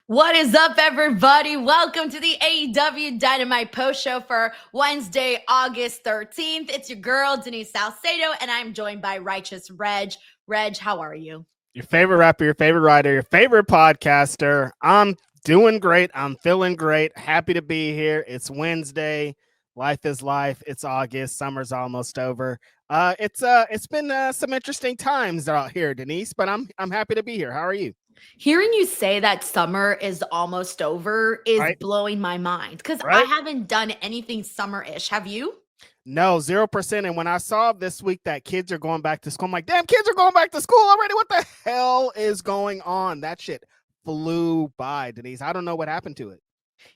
What is up, everybody? Welcome to the AEW Dynamite post show for Wednesday, August 13th. It's your girl, Denise Salcedo, and I'm joined by Righteous Reg. Reg, how are you? Your favorite rapper, your favorite writer, your favorite podcaster. I'm doing great. I'm feeling great. Happy to be here. It's Wednesday. Life is life. It's August. Summer's almost over. It's been some interesting times out here, Denise, but I'm happy to be here. How are you? Hearing you say that summer is almost over is Right. blowing my mind because I Right? haven't done anything summer-ish. Have you? No, 0%. And when I saw this week that kids are going back to school, I'm like, damn, kids are going back to school already. What the hell is going on? That shit flew by, Denise. I don't know what happened to it.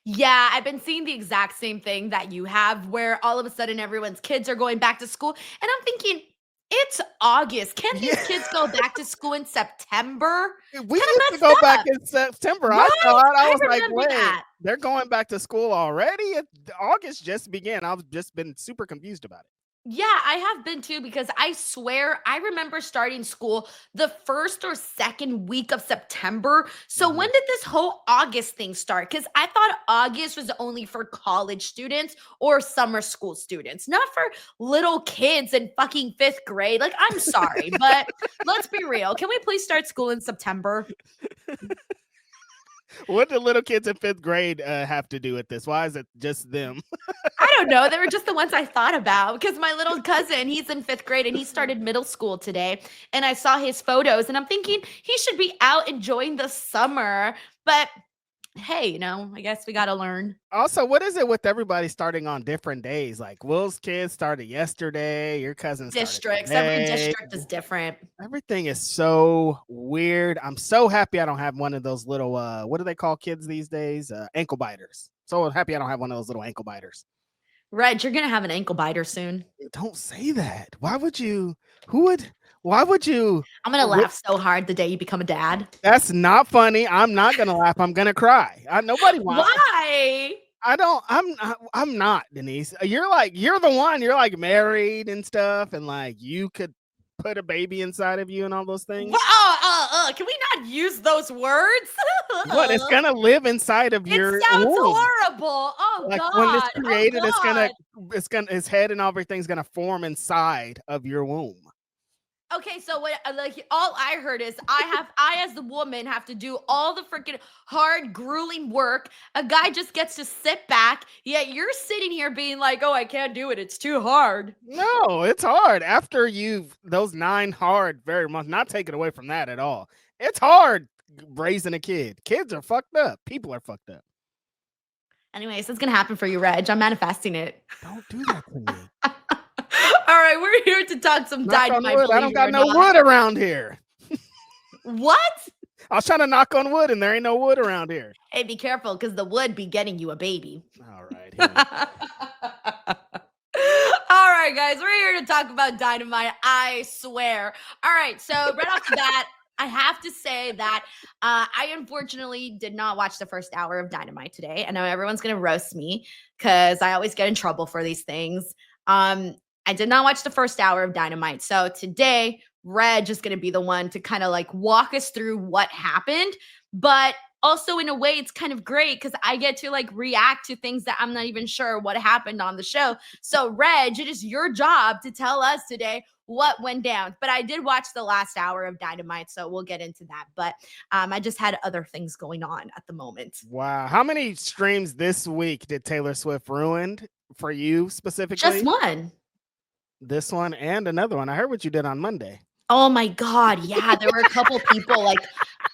Yeah, I've been seeing the exact same thing that you have, where all of a sudden everyone's kids are going back to school. And I'm thinking, it's August. Can't these kids go back to school in September? We Kinda used to messed go back up. in September. Right? I I was like, remember wait, that. they're going back to school already? August just began. I've just been super confused about it. Yeah, I have been too, because I swear I remember starting school the first or second week of September. So when did this whole August thing start? Because I thought August was only for college students or summer school students, not for little kids in fucking fifth grade. Like, I'm sorry, but let's be real. Can we please start school in September? What do little kids in fifth grade have to do with this? Why is it just them? I don't know. They were just the ones I thought about, because my little cousin, he's in fifth grade and he started middle school today. And I saw his photos and I'm thinking he should be out enjoying the summer. But hey, I guess we got to learn. Also, what is it with everybody starting on different days? Like Will's kids started yesterday, your cousin started Districts, today. every district is different. Everything is so weird. I'm so happy I don't have one of those little what do they call kids these days? Ankle biters. So happy I don't have one of those little ankle biters. Reg, you're going to have an ankle biter soon. Don't say that. Why would you? Why would you? I'm going to laugh so hard the day you become a dad. That's not funny. I'm not going to laugh. I'm going to cry. Nobody wants. Why? I'm not, Denise. You're the one. You're like married and stuff, and like you could put a baby inside of you and all those things. Can we not use those words? What? It's gonna live inside of your. It sounds womb. horrible. Oh, like God. when it's created, oh, it's gonna his head and everything's gonna form inside of your womb. Okay, so what? Like, all I heard is I as the woman have to do all the freaking hard, grueling work. A guy just gets to sit back. Yet you're sitting here being like, "Oh, I can't do it. It's too hard." No, it's hard. After those 9 hard very months, not taken away from that at all. It's hard raising a kid. Kids are fucked up. People are fucked up. Anyways, it's gonna happen for you, Reg. I'm manifesting it. Don't do that to me. All right, we're here to talk some Dynamite. I don't got no wood around here. What? I was trying to knock on wood and there ain't no wood around here. Hey, be careful, because the wood be getting you a baby. All right. All right, guys, we're here to talk about Dynamite, I swear. All right, so right off the bat, I have to say that I unfortunately did not watch the first hour of Dynamite today. I know everyone's going to roast me because I always get in trouble for these things. I did not watch the first hour of Dynamite. So today, Reg is going to be the one to kind of like walk us through what happened. But also, in a way, it's kind of great because I get to like react to things that I'm not even sure what happened on the show. So, Reg, it is your job to tell us today what went down. But I did watch the last hour of Dynamite, so we'll get into that. But I just had other things going on at the moment. Wow. How many streams this week did Taylor Swift ruined for you specifically? Just one. This one and another one. I heard what you did on Monday. Oh my God. Yeah, there were a couple people like,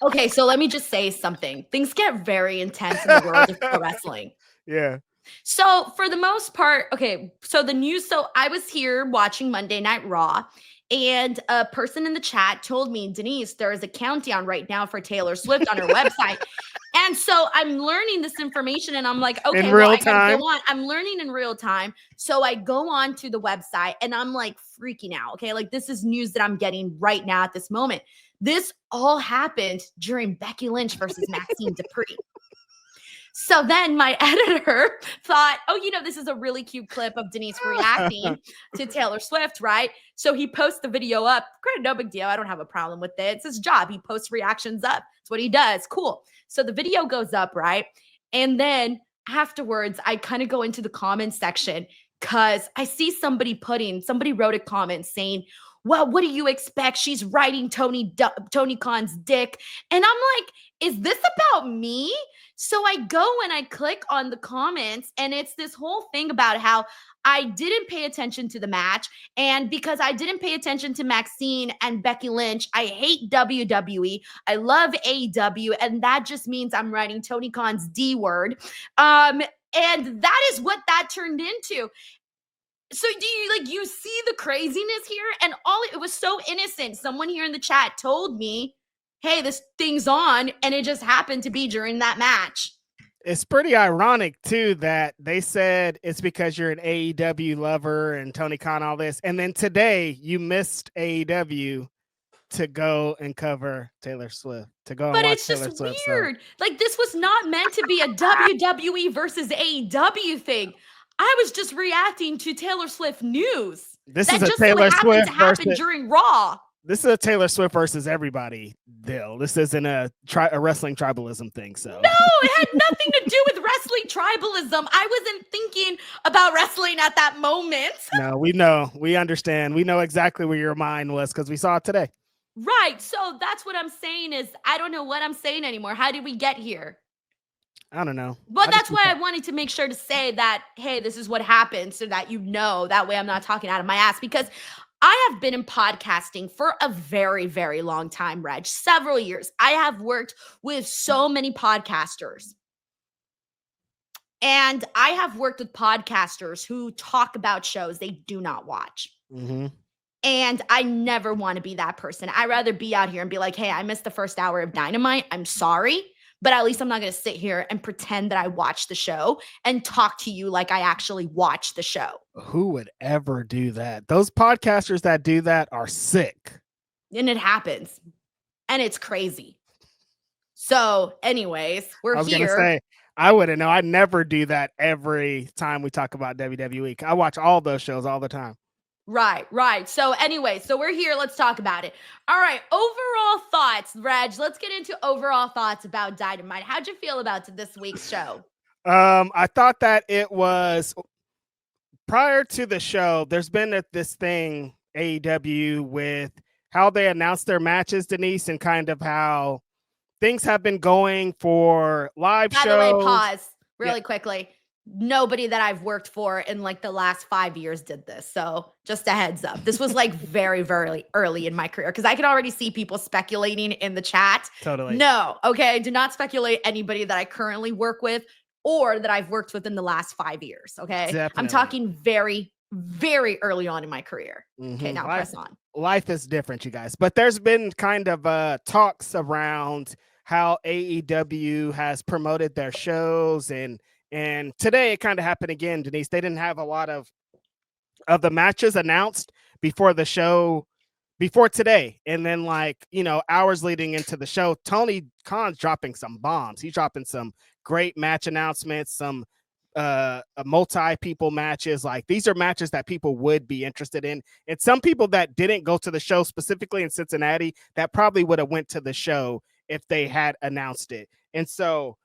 okay, so let me just say something. Things get very intense in the world of pro wrestling. Yeah. So for the most part, okay, so the news, so I was here watching Monday Night Raw, and a person in the chat told me, Denise, there is a countdown right now for Taylor Swift on her website. And so I'm learning this information and I'm like, okay, in real I gotta time. go on. I'm learning in real time. So I go on to the website and I'm like freaking out. Okay. Like, this is news that I'm getting right now at this moment. This all happened during Becky Lynch versus Maxine Dupree. So then my editor thought, oh, this is a really cute clip of Denise reacting to Taylor Swift, right? So he posts the video up. Great, no big deal. I don't have a problem with it. It's his job. He posts reactions up. It's what he does. Cool. So the video goes up, right? And then afterwards, I kind of go into the comment section because I see somebody wrote a comment saying, well, what do you expect? She's riding Tony Khan's dick. And I'm like, is this about me? So I go and I click on the comments, and it's this whole thing about how I didn't pay attention to the match. And because I didn't pay attention to Maxine and Becky Lynch, I hate WWE. I love AEW. And that just means I'm writing Tony Khan's D word. And that is what that turned into. So do you see the craziness here? And it was so innocent. Someone here in the chat told me, hey, this thing's on, and it just happened to be during that match. It's pretty ironic too that they said it's because you're an AEW lover and Tony Khan, all this, and then today you missed AEW to go and cover Taylor Swift, to go and but watch it's just Taylor Swift. weird. Like, this was not meant to be a WWE versus AEW thing. I was just reacting to Taylor Swift news. This is a Taylor Swift versus during Raw. This is a Taylor Swift versus everybody deal. This isn't a wrestling tribalism thing. So no, it had nothing to do with wrestling tribalism. I wasn't thinking about wrestling at that moment. No, we know, we understand, we know exactly where your mind was because we saw it today. Right. So that's what I'm saying is I don't know what I'm saying anymore. How did we get here? I don't know. But that's why I wanted to make sure to say that, hey, this is what happened so that you know. That way I'm not talking out of my ass, because I have been in podcasting for a very, very long time, Reg. Several years. I have worked with so many podcasters. And I have worked with podcasters who talk about shows they do not watch. Mm-hmm. And I never want to be that person. I'd rather be out here and be like, hey, I missed the first hour of Dynamite. I'm sorry. But at least I'm not going to sit here and pretend that I watched the show and talk to you like I actually watched the show. Who would ever do that? Those podcasters that do that are sick. And it happens. And it's crazy. So anyways, we're here. I was going to say, I wouldn't know. I never do that every time we talk about WWE. I watch all those shows all the time. Right. So anyway, so we're here. Let's talk about it. All right. Overall thoughts, Reg. Let's get into overall thoughts about Dynamite. How'd you feel about this week's show? I thought that it was, prior to the show, there's been this thing, AEW, with how they announce their matches, Denise, and kind of how things have been going for live shows. By the way, pause really quickly. Nobody that I've worked for in like the last 5 years did this. So just a heads up. This was like very, very early in my career, because I could already see people speculating in the chat. Totally. No. Okay. Do not speculate anybody that I currently work with or that I've worked with in the last 5 years. Okay. Definitely. I'm talking very, very early on in my career. Mm-hmm. Okay. Now press on. Life is different, you guys. But there's been kind of talks around how AEW has promoted their shows, and today it kind of happened again, Denise. They didn't have a lot of the matches announced before the show, before today. And then, hours leading into the show, Tony Khan's dropping some bombs. He's dropping some great match announcements, some multi-people matches. Like, these are matches that people would be interested in. And some people that didn't go to the show, specifically in Cincinnati, that probably would have went to the show if they had announced it. And so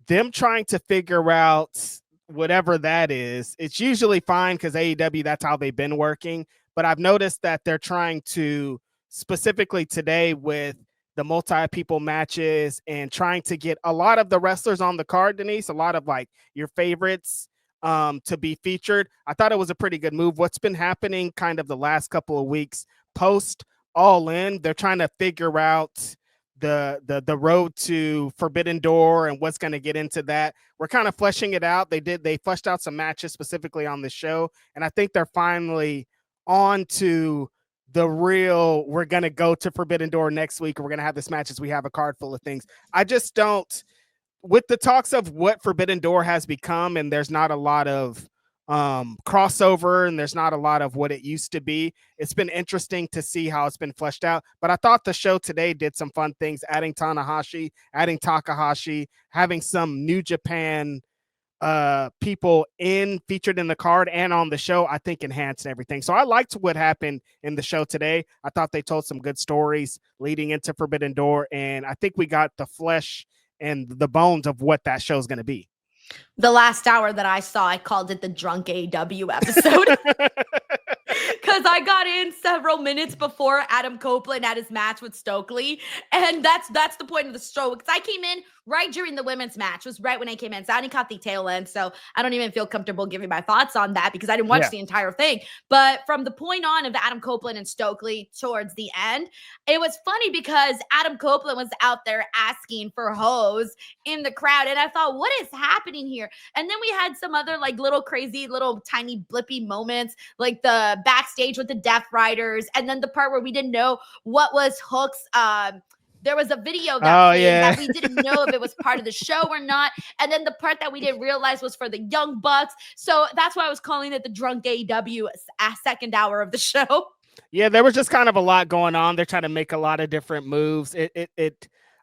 them trying to figure out whatever that is, it's usually fine because AEW, that's how they've been working. But I've noticed that they're trying to, specifically today with the multi-people matches, and trying to get a lot of the wrestlers on the card, Denise, a lot of like your favorites to be featured. I thought it was a pretty good move. What's been happening kind of the last couple of weeks post All In, they're trying to figure out the road to Forbidden Door and what's going to get into that. We're kind of fleshing it out. They fleshed out some matches specifically on the show, and I think they're finally on to the real, we're going to go to Forbidden Door next week, and we're going to have this matches. We have a card full of things. I just don't, with the talks of what Forbidden Door has become, and there's not a lot of crossover, and there's not a lot of what it used to be. It's been interesting to see how it's been fleshed out, but I thought the show today did some fun things, adding Tanahashi, adding Takahashi, having some New Japan people featured in the card and on the show. I think enhanced everything. So I liked what happened in the show today. I thought they told some good stories leading into Forbidden Door, and I think we got the flesh and the bones of what that show's going to be. The last hour that I saw, I called it the drunk AEW episode. Because I got in several minutes before Adam Copeland had his match with Stokely, and that's the point of the show. Because I came in right during the women's match, was right when I came in, so I only caught the tail end. So I don't even feel comfortable giving my thoughts on that because I didn't watch the entire thing. But from the point on of Adam Copeland and Stokely towards the end, it was funny because Adam Copeland was out there asking for hoes in the crowd, and I thought, what is happening here? And then we had some other like little crazy, little tiny blippy moments, like the backstage with the Death Riders, and then the part where we didn't know what was Hook's there was a video that that we didn't know if it was part of the show or not. And then the part that we didn't realize was for the Young Bucks. So that's why I was calling it the drunk AEW second hour of the show. Yeah, there was just kind of a lot going on. They're trying to make a lot of different moves.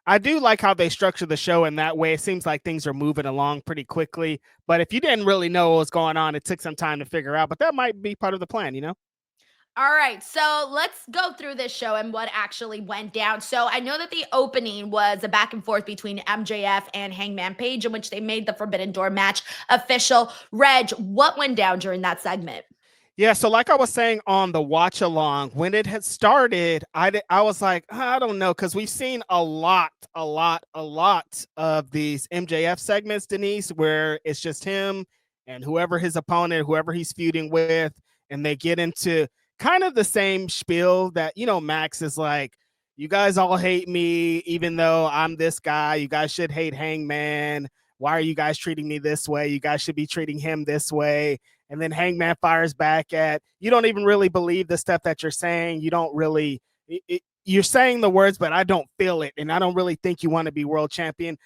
I do like how they structure the show in that way. It seems like things are moving along pretty quickly. But if you didn't really know what was going on, it took some time to figure out. But that might be part of the plan, you know? All right, so let's go through this show and what actually went down. So I know that the opening was a back and forth between MJF and Hangman Page, in which they made the Forbidden Door match official. Reg, what went down during that segment? Yeah, so like I was saying on the watch along, when it had started, I was like, I don't know, because we've seen a lot of these MJF segments, Denise, where it's just him and whoever his opponent, whoever he's feuding with, and they get into kind of the same spiel that, you know, Max is like, you guys all hate me, even though I'm this guy. You guys should hate Hangman. Why are you guys treating me this way? You guys should be treating him this way. And then Hangman fires back at, you don't even really believe the stuff that you're saying. You don't really, you're saying the words, but I don't feel it. And I don't really think you want to be world champion.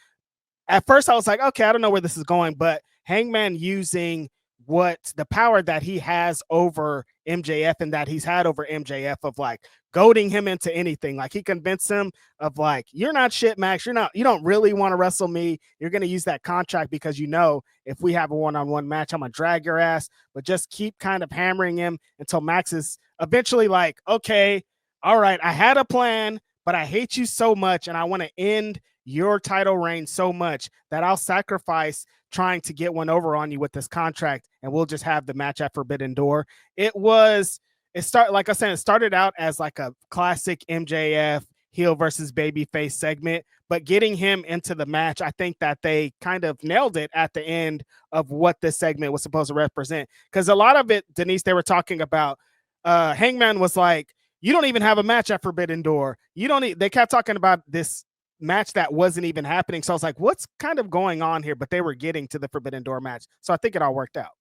At first I was like, okay, I don't know where this is going, but Hangman using what the power that he has over MJF and that he's had over MJF of like goading him into anything. Like he convinced him of like, you're not shit, Max. You don't really want to wrestle me. You're going to use that contract because you know, if we have a one-on-one match, I'm going to drag your ass, but just keep kind of hammering him until Max is eventually like, okay, all right, I had a plan, but I hate you so much. And I want to end your title reign so much that I'll sacrifice trying to get one over on you with this contract, and we'll just have the match at Forbidden Door. Like I said, it started out as like a classic MJF heel versus babyface segment, but getting him into the match, I think that they kind of nailed it at the end of what this segment was supposed to represent. Because a lot of it, Denise, they were talking about, Hangman was like, you don't even have a match at Forbidden Door. They kept talking about this match that wasn't even happening. So I was like, what's kind of going on here? But they were getting to the Forbidden Door match. So I think it all worked out.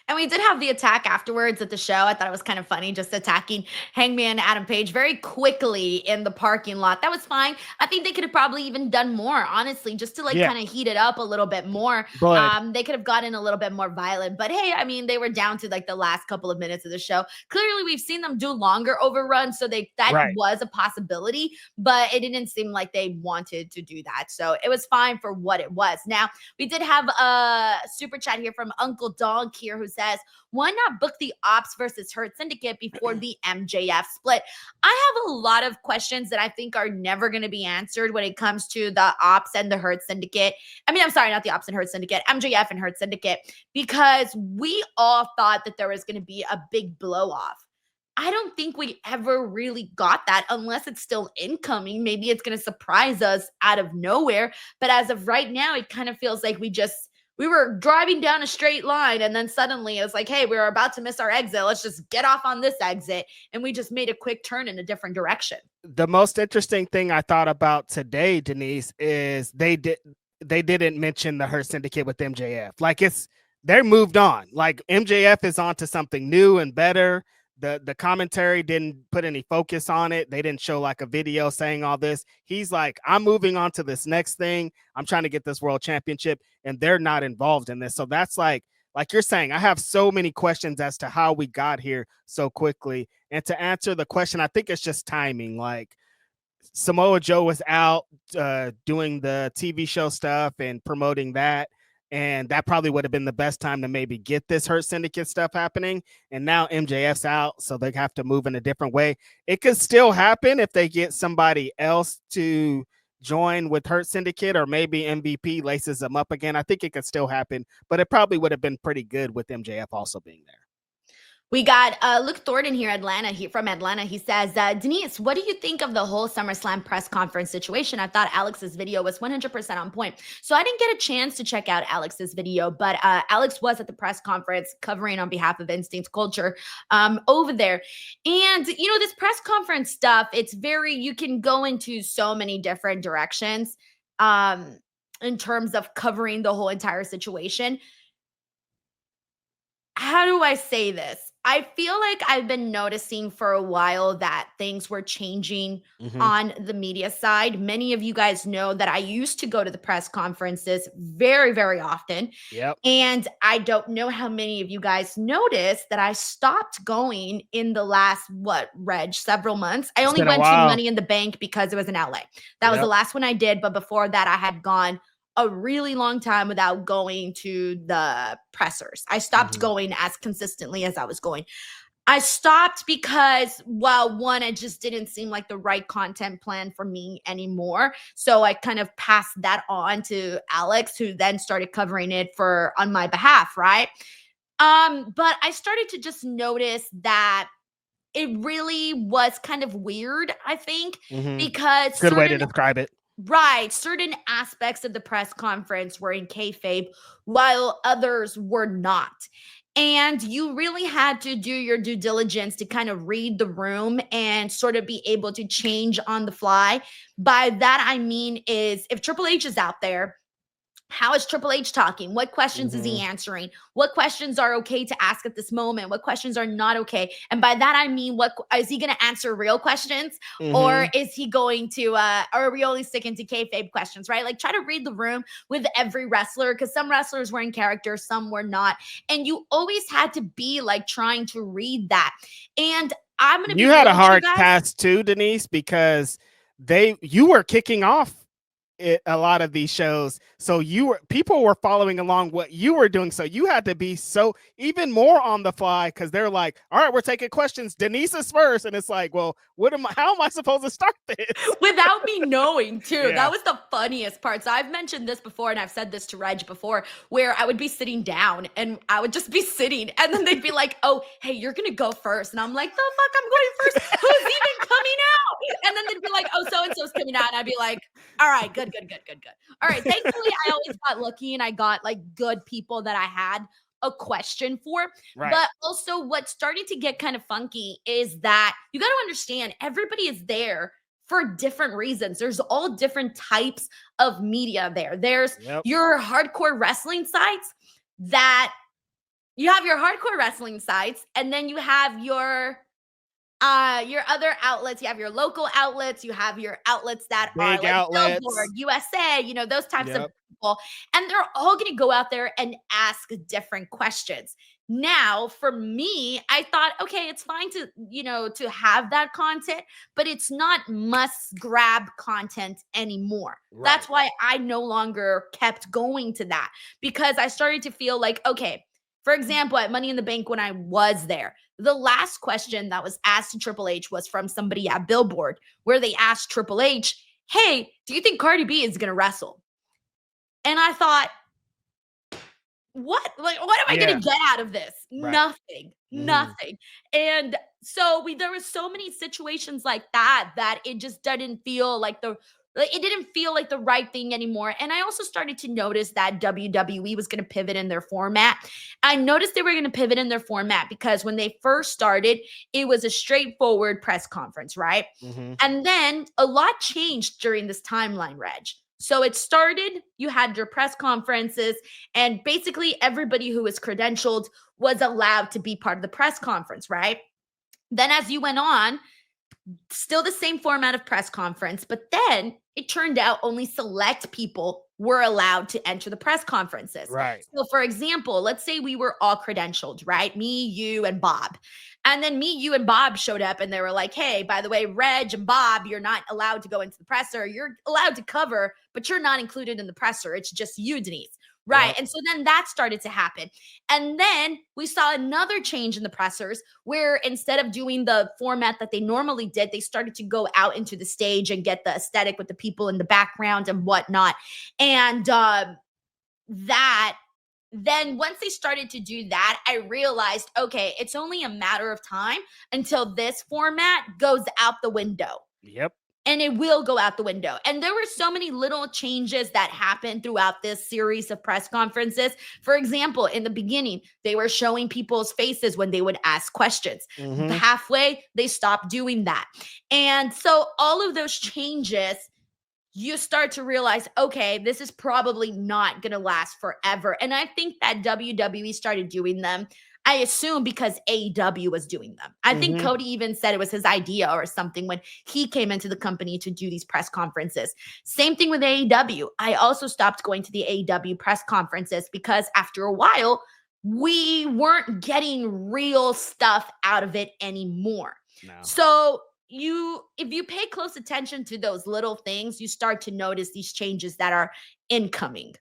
And we did have the attack afterwards at the show. I thought it was kind of funny just attacking Hangman Adam Page very quickly in the parking lot. That was fine. I think they could have probably even done more, honestly, just to kind of heat it up a little bit more. They could have gotten a little bit more violent. But hey, I mean, they were down to like the last couple of minutes of the show. Clearly, we've seen them do longer overruns, so that was a possibility, but it didn't seem like they wanted to do that. So it was fine for what it was. Now, we did have a super chat here from Uncle Donk here, who says, why not book the Ops versus Hurt Syndicate before the MJF split? I have a lot of questions that I think are never going to be answered when it comes to the Ops and the Hurt Syndicate. I mean, I'm sorry, not the Ops and Hurt Syndicate, MJF and Hurt Syndicate, because we all thought that there was going to be a big blow off. I don't think we ever really got that unless it's still incoming. Maybe it's going to surprise us out of nowhere. But as of right now, it kind of feels like we were driving down a straight line, and then suddenly it was like, hey, we're about to miss our exit. Let's just get off on this exit. And we just made a quick turn in a different direction. The most interesting thing I thought about today, Denise, is they didn't mention the Hurt Syndicate with MJF. Like they're moved on. Like MJF is on to something new and better. The commentary didn't put any focus on it. They didn't show like a video saying all this. He's like, I'm moving on to this next thing. I'm trying to get this world championship, and they're not involved in this. So that's like you're saying, I have so many questions as to how we got here so quickly. And to answer the question, I think it's just timing. Like Samoa Joe was out doing the TV show stuff and promoting that. And that probably would have been the best time to maybe get this Hurt Syndicate stuff happening. And now MJF's out, so they have to move in a different way. It could still happen if they get somebody else to join with Hurt Syndicate, or maybe MVP laces them up again. I think it could still happen, but it probably would have been pretty good with MJF also being there. We got Luke Thornton here, from Atlanta. He says, Denise, what do you think of the whole SummerSlam press conference situation? I thought Alex's video was 100% on point. So I didn't get a chance to check out Alex's video, but Alex was at the press conference covering on behalf of Instinct Culture over there. And, this press conference stuff, you can go into so many different directions in terms of covering the whole entire situation. How do I say this? I feel like I've been noticing for a while that things were changing on the media side. Many of you guys know that I used to go to the press conferences very, very often. Yep. And I don't know how many of you guys noticed that I stopped going in the last, Reg, several months. I only went to Money in the Bank because it was in LA. That was the last one I did. But before that, I had gone a really long time without going to the pressers. I stopped going as consistently as I was going. I stopped because, one, it just didn't seem like the right content plan for me anymore. So I kind of passed that on to Alex, who then started covering it on my behalf, right? But I started to just notice that it really was kind of weird, I think, because good way to describe it. Right. Certain aspects of the press conference were in kayfabe, while others were not. And you really had to do your due diligence to kind of read the room and sort of be able to change on the fly. By that, I mean is if Triple H is out there, how is Triple H talking? What questions is he answering? What questions are okay to ask at this moment? What questions are not okay? And by that, I mean, what is he going to answer real questions? Or is he going to, or are we only sticking to kayfabe questions, right? Like try to read the room with every wrestler, because some wrestlers were in character, some were not. And you always had to be like trying to read that. And I'm going to be You had a hard task too, Denise, because you were kicking off a lot of these shows, so people were following along what you were doing, so you had to be so even more on the fly, because they're like, all right, we're taking questions, Denise is first, and it's like, well, how am I supposed to start this without me knowing too? That was the funniest part. So I've mentioned this before, and I've said this to Reg before, where I would be sitting down and I would just be sitting, and then they'd be like, oh, hey, you're gonna go first, and I'm like, the fuck, I'm going first? Who's even coming out? And then they'd be like, oh, so and so's coming out, and I'd be like, all right, good. All right. Thankfully, I always got lucky and I got like good people that I had a question for. Right. But also what started to get kind of funky is that you got to understand everybody is there for different reasons. There's all different types of media there. There's your hardcore wrestling sites and then you have your other outlets. You have your local outlets, you have your outlets that big are like outlets. Billboard, USA, those types of people. And they're all going to go out there and ask different questions. Now, for me, I thought, okay, it's fine to have that content, but it's not must grab content anymore. Right. That's why I no longer kept going to that, because I started to feel like, okay, for example, at Money in the Bank, when I was there, the last question that was asked to Triple H was from somebody at Billboard, where they asked Triple H, hey, do you think Cardi B is going to wrestle? And I thought, what? Like, what am I going to get out of this? Right. Nothing. And so there was so many situations like that it just didn't feel like the right thing anymore. And I also started to notice that WWE was going to pivot in their format. I noticed they were going to pivot in their format because when they first started, it was a straightforward press conference, right? And then a lot changed during this timeline, Reg. So it started, you had your press conferences, and basically everybody who was credentialed was allowed to be part of the press conference, right? Then as you went on, still the same format of press conference, but then it turned out only select people were allowed to enter the press conferences. Right. So for example, let's say we were all credentialed, right? Me, you, and Bob. And then me, you, and Bob showed up and they were like, hey, by the way, Reg and Bob, you're not allowed to go into the presser. You're allowed to cover, but you're not included in the presser. It's just you, Denise. Right. Yep. And so then that started to happen. And then we saw another change in the pressers where instead of doing the format that they normally did, they started to go out into the stage and get the aesthetic with the people in the background and whatnot. And that then once they started to do that, I realized, okay, it's only a matter of time until this format goes out the window. Yep. And it will go out the window. And there were so many little changes that happened throughout this series of press conferences. For example, in the beginning, they were showing people's faces when they would ask questions. Mm-hmm. Halfway, they stopped doing that. And so all of those changes, you start to realize, okay, this is probably not going to last forever. And I think that WWE started doing them, I assume, because AEW was doing them. I think Mm-hmm. Cody even said it was his idea or something when he came into the company to do these press conferences. Same thing with AEW. I also stopped going to the AEW press conferences because after a while, we weren't getting real stuff out of it anymore. No. So if you pay close attention to those little things, you start to notice these changes that are incoming.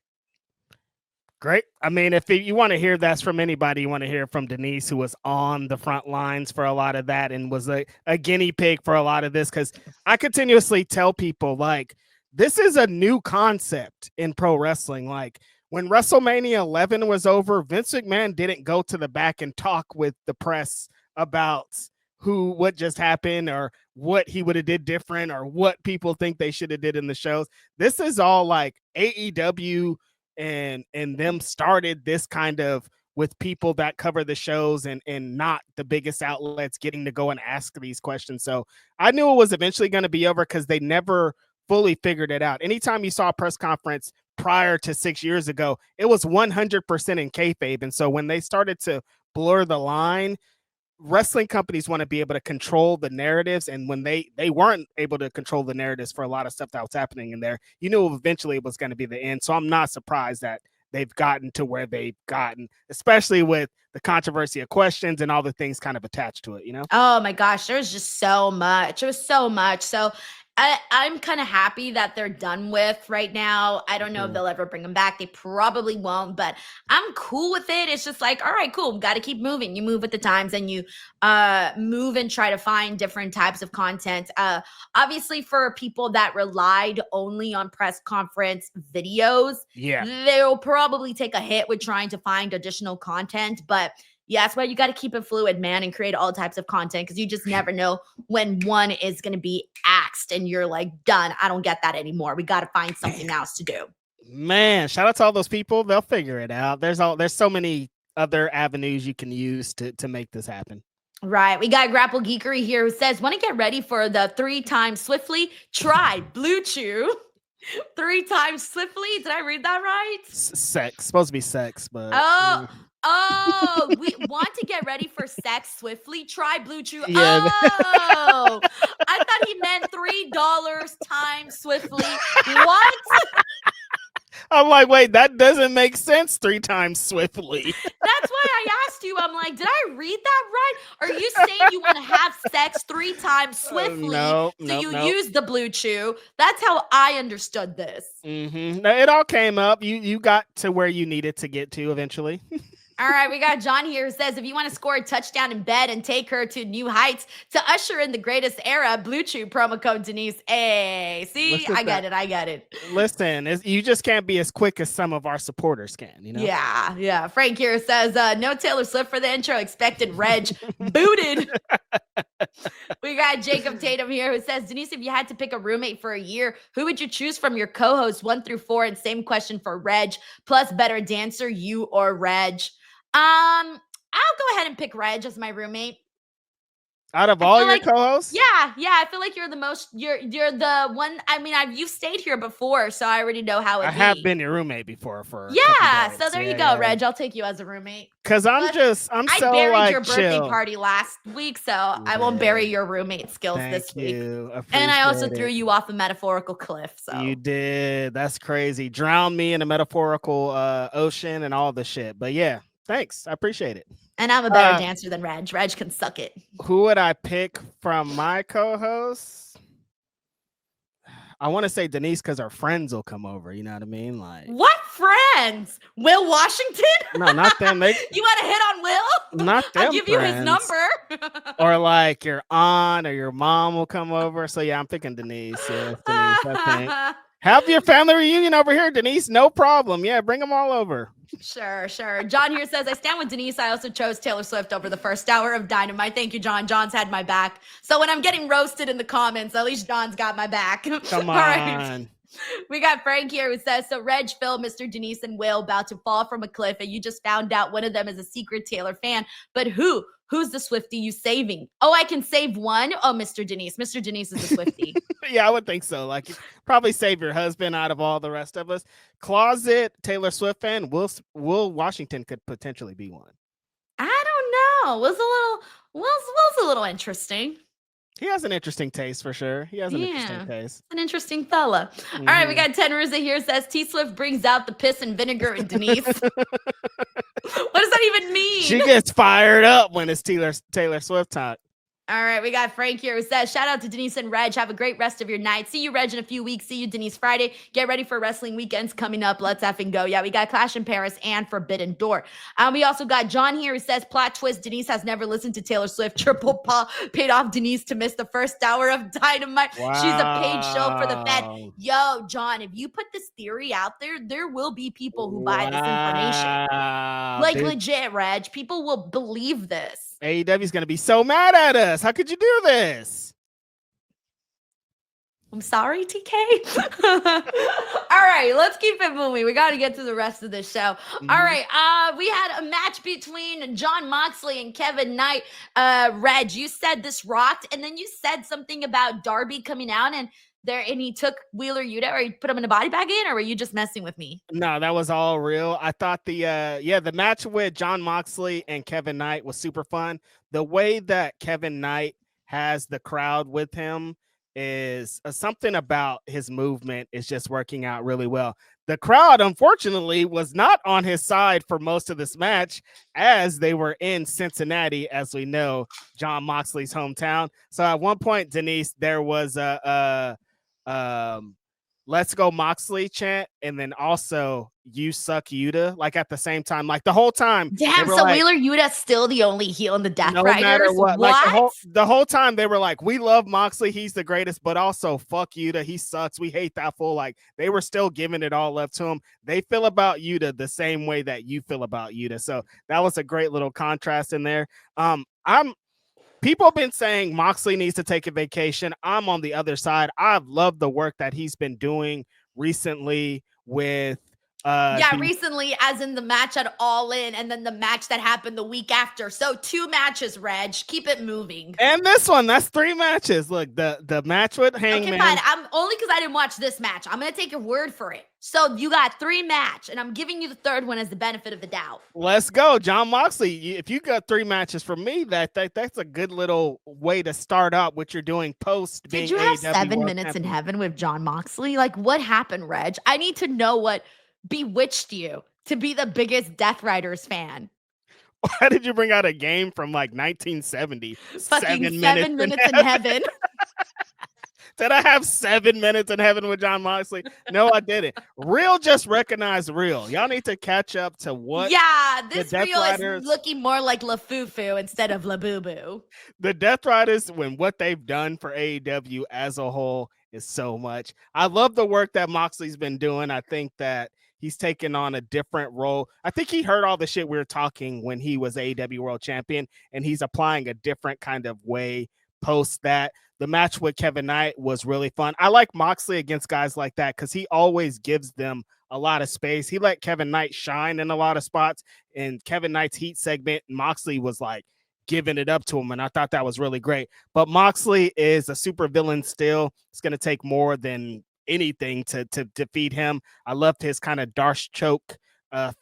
Great. I mean, if you want to hear that's from anybody, you want to hear from Denise, who was on the front lines for a lot of that and was a guinea pig for a lot of this. Because I continuously tell people, like, this is a new concept in pro wrestling. Like, when WrestleMania 11 was over, Vince McMahon didn't go to the back and talk with the press about what just happened or what he would have did different or what people think they should have did in the shows. This is all like AEW and them started this kind of with people that cover the shows and not the biggest outlets getting to go and ask these questions. So I knew it was eventually going to be over because they never fully figured it out. Anytime you saw a press conference prior to 6 years ago, it was 100% in kayfabe. And so when they started to blur the line, wrestling companies want to be able to control the narratives, and when they weren't able to control the narratives for a lot of stuff that was happening in there, you knew eventually it was going to be the end. So I'm not surprised that they've gotten to where they've gotten, especially with the controversy of questions and all the things kind of attached to it, Oh my gosh, there was just so much. It was so much. So I'm kind of happy that they're done with right now. I don't know if they'll ever bring them back. They probably won't, but I'm cool with it. It's just like, all right, cool. Got to keep moving. You move with the times and you move and try to find different types of content. Obviously, for people that relied only on press conference videos, they'll probably take a hit with trying to find additional content, but yeah, that's why you got to keep it fluid, man, and create all types of content because you just never know when one is going to be axed and you're like, done. I don't get that anymore. We got to find something else to do. Man, shout out to all those people. They'll figure it out. There's so many other avenues you can use to make this happen. Right. We got Grapple Geekery here who says, want to get ready for the 3 times swiftly? Try Blue Chew. 3 times swiftly? Did I read that right? Sex. Supposed to be sex, but we want to get ready for sex swiftly. Try Blue Chew. Yeah. Oh, I thought he meant $3 times swiftly. What? I'm like, wait, that doesn't make sense 3 times swiftly. That's why I asked you. I'm like, did I read that right? Are you saying you want to have sex 3 times swiftly? No, use the Blue Chew. That's how I understood this. Mm-hmm. It all came up. You got to where you needed to get to eventually. All right, we got John here who says, if you want to score a touchdown in bed and take her to new heights to usher in the greatest era, Blue Chew promo code Denise. Hey, see, I get it. Listen, you just can't be as quick as some of our supporters can, Yeah. Frank here says, no Taylor Swift for the intro, expected Reg booted. We got Jacob Tatum here who says, Denise, if you had to pick a roommate for a year, who would you choose from your co-hosts 1 through 4? And same question for Reg, plus better dancer, you or Reg. I'll go ahead and pick Reg as my roommate. Out of all your co-hosts? Yeah. I feel like you're the most. You're the one. I mean, you've stayed here before, so I already know how it. I have been your roommate before for. So there you go, Reg. I'll take you as a roommate. Because I'm I buried your birthday party last week, so I won't bury your roommate skills this week. And I also threw you off a metaphorical cliff. So you did. That's crazy. Drown me in a metaphorical ocean and all the shit. But yeah, thanks. I appreciate it. And I'm a better dancer than Reg. Reg can suck it. Who would I pick from my co-hosts? I want to say Denise because her friends will come over. You know what I mean? Like, What friends? Will Washington? no, not them. They You want to hit on Will? not I'll them give you his friends. number. Or like your aunt or your mom will come over. So yeah, I'm thinking Denise. Yeah, it's Denise. I think. Have your family reunion over here, Denise. No problem. Yeah, bring them all over. Sure, sure. John here says, I stand with Denise. I also chose Taylor Swift over the first hour of Dynamite. Thank you, John. John's had my back. So when I'm getting roasted in the comments, at least John's got my back. Come All right. on. We got Frank here who says, so Reg, Phil, Mr. Denise, and Will about to fall from a cliff, and you just found out one of them is a secret Taylor fan. But who? Who's the Swiftie you saving? Oh, I can save one? Oh, Mr. Denise. Mr. Denise is a Swiftie. Yeah, I would think so. Like, you probably save your husband out of all the rest of us. Closet Taylor Swift fan, Will Washington could potentially be one. I don't know. Will's a little interesting. He has an interesting taste for sure. He has an interesting taste. An interesting fella. All right, we got 10 Riza here says T Swift brings out the piss and vinegar in Denise. What does that even mean? She gets fired up when it's Taylor Swift talk. All right, we got Frank here who says, shout out to Denise and Reg. Have a great rest of your night. See you, Reg, in a few weeks. See you, Denise, Friday. Get ready for wrestling weekends coming up. Let's effing go. Yeah, we got Clash in Paris and Forbidden Door. We also got John here who says, plot twist, Denise has never listened to Taylor Swift. Triple Paul paid off Denise to miss the first hour of Dynamite. Wow. She's a paid show for the Fed. Yo, John, if you put this theory out there will be people who buy this information. Like, legit, Reg. People will believe this. AEW is going to be so mad at us. How could you do this? I'm sorry, TK. All right, let's keep it moving. We got to get to the rest of the show. Mm-hmm. All right, we had a match between Jon Moxley and Kevin Knight. Reg, you said this rocked, and then you said something about Darby coming out and he took Wheeler Yuta, or he put him in a body bag in, or were you just messing with me? No, that was all real. I thought the match with Jon Moxley and Kevin Knight was super fun. The way that Kevin Knight has the crowd with him is something about his movement is just working out really well. The crowd, unfortunately, was not on his side for most of this match, as they were in Cincinnati, as we know, Jon Moxley's hometown. So at one point, Denise, there was a let's go Moxley chant, and then also you suck Yuta, like at the same time, like the whole time. Damn, so like, Wheeler Yuta's still the only heel in the Death no Riders? Matter what? Like the whole time they were like, we love Moxley, he's the greatest, but also fuck Yuta, he sucks, we hate that fool. Like they were still giving it all up to him. They feel about Yuta the same way that you feel about Yuta. So that was a great little contrast in there. People have been saying Moxley needs to take a vacation. I'm on the other side. I've loved the work that he's been doing recently with recently, as in the match at All In, and then the match that happened the week after. So 2 matches, Reg. Keep it moving. And this one, that's 3 matches. Look, the match with Hangman. Okay, fine. I'm only because I didn't watch this match. I'm gonna take your word for it. So you got 3 match, and I'm giving you the 3rd one as the benefit of the doubt. Let's go, Jon Moxley. If you got 3 matches from me, that's a good little way to start out what you're doing post. Did you have 7 minutes in heaven with Jon Moxley? Like, what happened, Reg? I need to know what bewitched you to be the biggest Death Riders fan. Why did you bring out a game from like 1970? Fucking 7 minutes in heaven. Did I have 7 minutes in heaven with Jon Moxley? No, I didn't. Real just recognized real. Y'all need to catch up to what. Yeah, this Real is looking more like La Fufu instead of La Boo Boo. The Death Riders, when what they've done for AEW as a whole is so much. I love the work that Moxley's been doing. I think that he's taken on a different role. I think he heard all the shit we were talking when he was AEW World Champion, and he's applying a different kind of way post that. The match with Kevin Knight was really fun. I like Moxley against guys like that because he always gives them a lot of space. He let Kevin Knight shine in a lot of spots. In Kevin Knight's heat segment, Moxley was like giving it up to him, and I thought that was really great. But Moxley is a super villain still. It's going to take more than anything to defeat him. I loved his kind of Darsh choke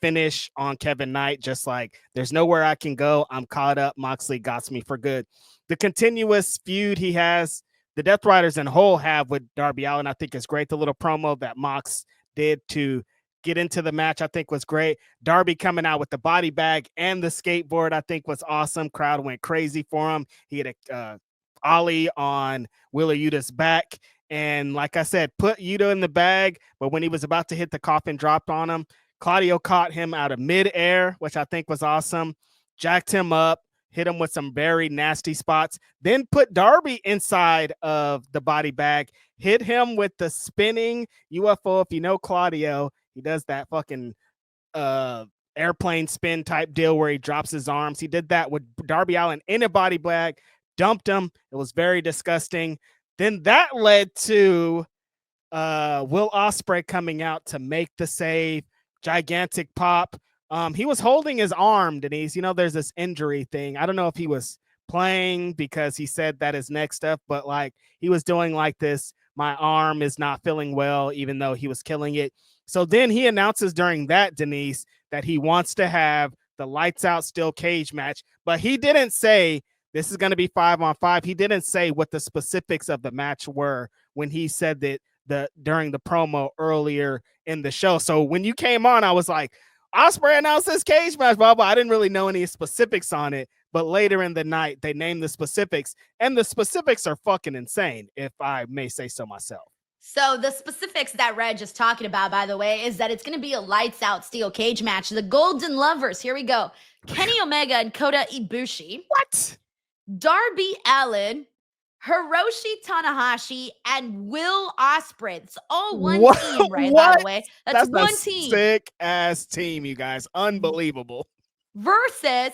finish on Kevin Knight. Just like, there's nowhere I can go. I'm caught up. Moxley got me for good. The continuous feud he has, the Death Riders in whole have with Darby Allin, I think is great. The little promo that Mox did to get into the match, I think was great. Darby coming out with the body bag and the skateboard, I think was awesome. Crowd went crazy for him. He had a ollie on Wheeler Yuta's back. And like I said, put Yuta in the bag. But when he was about to hit the coffin drop on him, Claudio caught him out of midair, which I think was awesome. Jacked him up, hit him with some very nasty spots. Then put Darby inside of the body bag, hit him with the spinning UFO. If you know Claudio, he does that fucking airplane spin type deal where he drops his arms. He did that with Darby Allin in a body bag, dumped him. It was very disgusting. Then that led to Will Ospreay coming out to make the save. Gigantic pop. He was holding his arm, Denise. You know, there's this injury thing. I don't know if he was playing because he said that his neck stuff, but like he was doing like this. My arm is not feeling well, even though he was killing it. So then he announces during that, Denise, that he wants to have the lights out steel cage match, but he didn't say this is going to be 5-on-5. He didn't say what the specifics of the match were when he said that during the promo earlier in the show. So when you came on, I was like, Ospreay announced this cage match, blah, blah. I didn't really know any specifics on it, but later in the night, they named the specifics, and the specifics are fucking insane, if I may say so myself. So the specifics that Reg is talking about, by the way, is that it's going to be a lights out steel cage match. The Golden Lovers, here we go. Kenny Omega and Kota Ibushi. What? Darby Allin, Hiroshi Tanahashi, and Will Ospreay. It's all one team, right? By the way, that's one team. Sick ass team, you guys. Unbelievable. Versus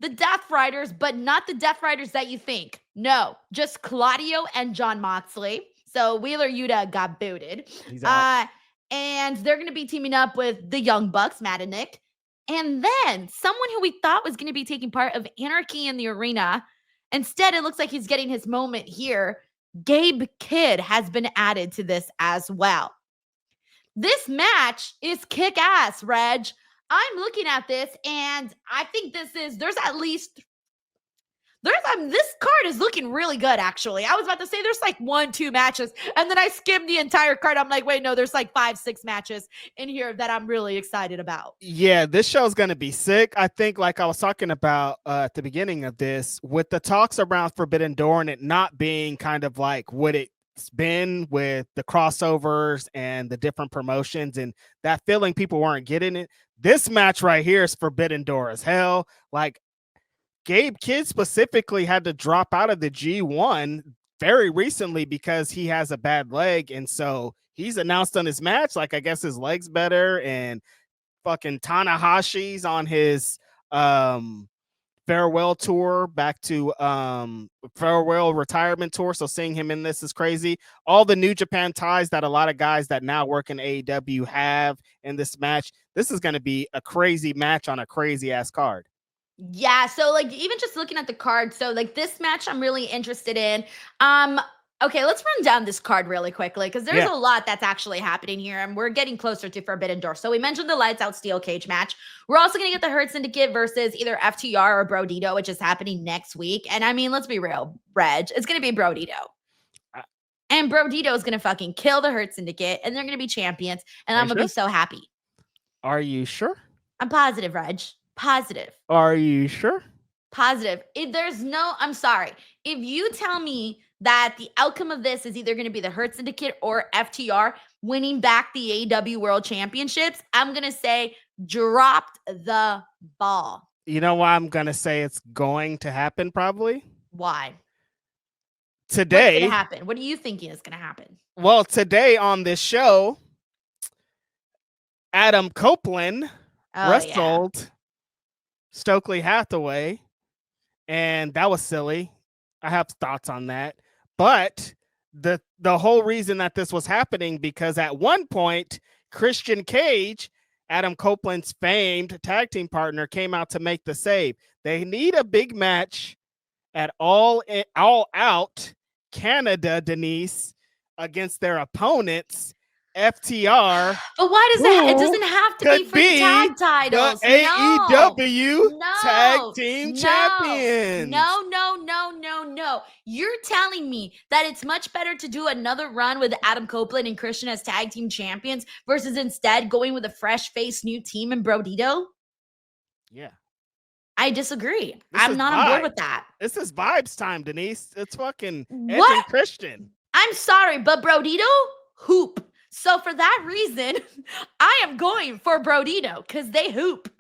the Death Riders, but not the Death Riders that you think. No, just Claudio and Jon Moxley. So Wheeler Yuta got booted. He's out. And they're going to be teaming up with the Young Bucks, Matt and Nick. And then someone who we thought was going to be taking part of Anarchy in the Arena. Instead, it looks like he's getting his moment here. Gabe Kidd has been added to this as well. This match is kick-ass, Reg. I'm looking at this, and I think this card is looking really good, actually. I was about to say there's like 1-2 matches, and then I skimmed the entire card. I'm like, wait, no, there's like 5-6 matches in here that I'm really excited about. Yeah, this show's going to be sick. I think, like I was talking about at the beginning of this, with the talks around Forbidden Door and it not being kind of like what it's been with the crossovers and the different promotions, and that feeling people weren't getting it. This match right here is Forbidden Door as hell. Like, Gabe Kidd specifically had to drop out of the G1 very recently because he has a bad leg. And so he's announced on his match, like, I guess his leg's better. And fucking Tanahashi's on his farewell tour back to farewell retirement tour. So seeing him in this is crazy. All the New Japan ties that a lot of guys that now work in AEW have in this match. This is going to be a crazy match on a crazy ass card. Yeah, so like even just looking at the card, so like this match I'm really interested in. Okay, let's run down this card really quickly because there's a lot that's actually happening here, and we're getting closer to Forbidden Door. So we mentioned the lights out steel cage match. We're also going to get the Hurt Syndicate versus either FTR or Brodito, which is happening next week. And I mean, let's be real, Reg, it's going to be Brodito. And Brodito is going to fucking kill the Hurt Syndicate, and they're going to be champions, and I'm going to be so happy. Are you sure? I'm positive, Reg. Positive. Are you sure? Positive. I'm sorry. If you tell me that the outcome of this is either going to be the Hurt Syndicate or FTR winning back the AEW World Championships, I'm going to say dropped the ball. You know why I'm going to say it's going to happen probably? Why? Today. What's going to happen? What are you thinking is going to happen? Well, today on this show, Adam Copeland wrestled Stokely Hathaway, and that was silly. I have thoughts on that. But the whole reason that this was happening, because at one point, Christian Cage, Adam Copeland's famed tag team partner, came out to make the save. They need a big match at All Out Canada, Denise, against their opponents, FTR. But why does it doesn't have to be for tag titles? The AEW Tag Team Champions. No. You're telling me that it's much better to do another run with Adam Copeland and Christian as tag team champions versus instead going with a fresh face new team in Brodito? Yeah. I disagree. I'm not on board with that. This is vibes time, Denise. It's fucking Edge and Christian. I'm sorry, but Brodito, hoop. So for that reason, I am going for Brodito because they hoop.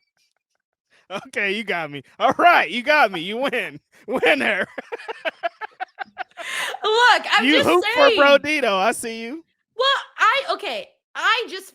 Okay, you got me. All right, you got me. You win. Winner. Look, I'm You just hoop for saying. Brodito. I see you. Well, I just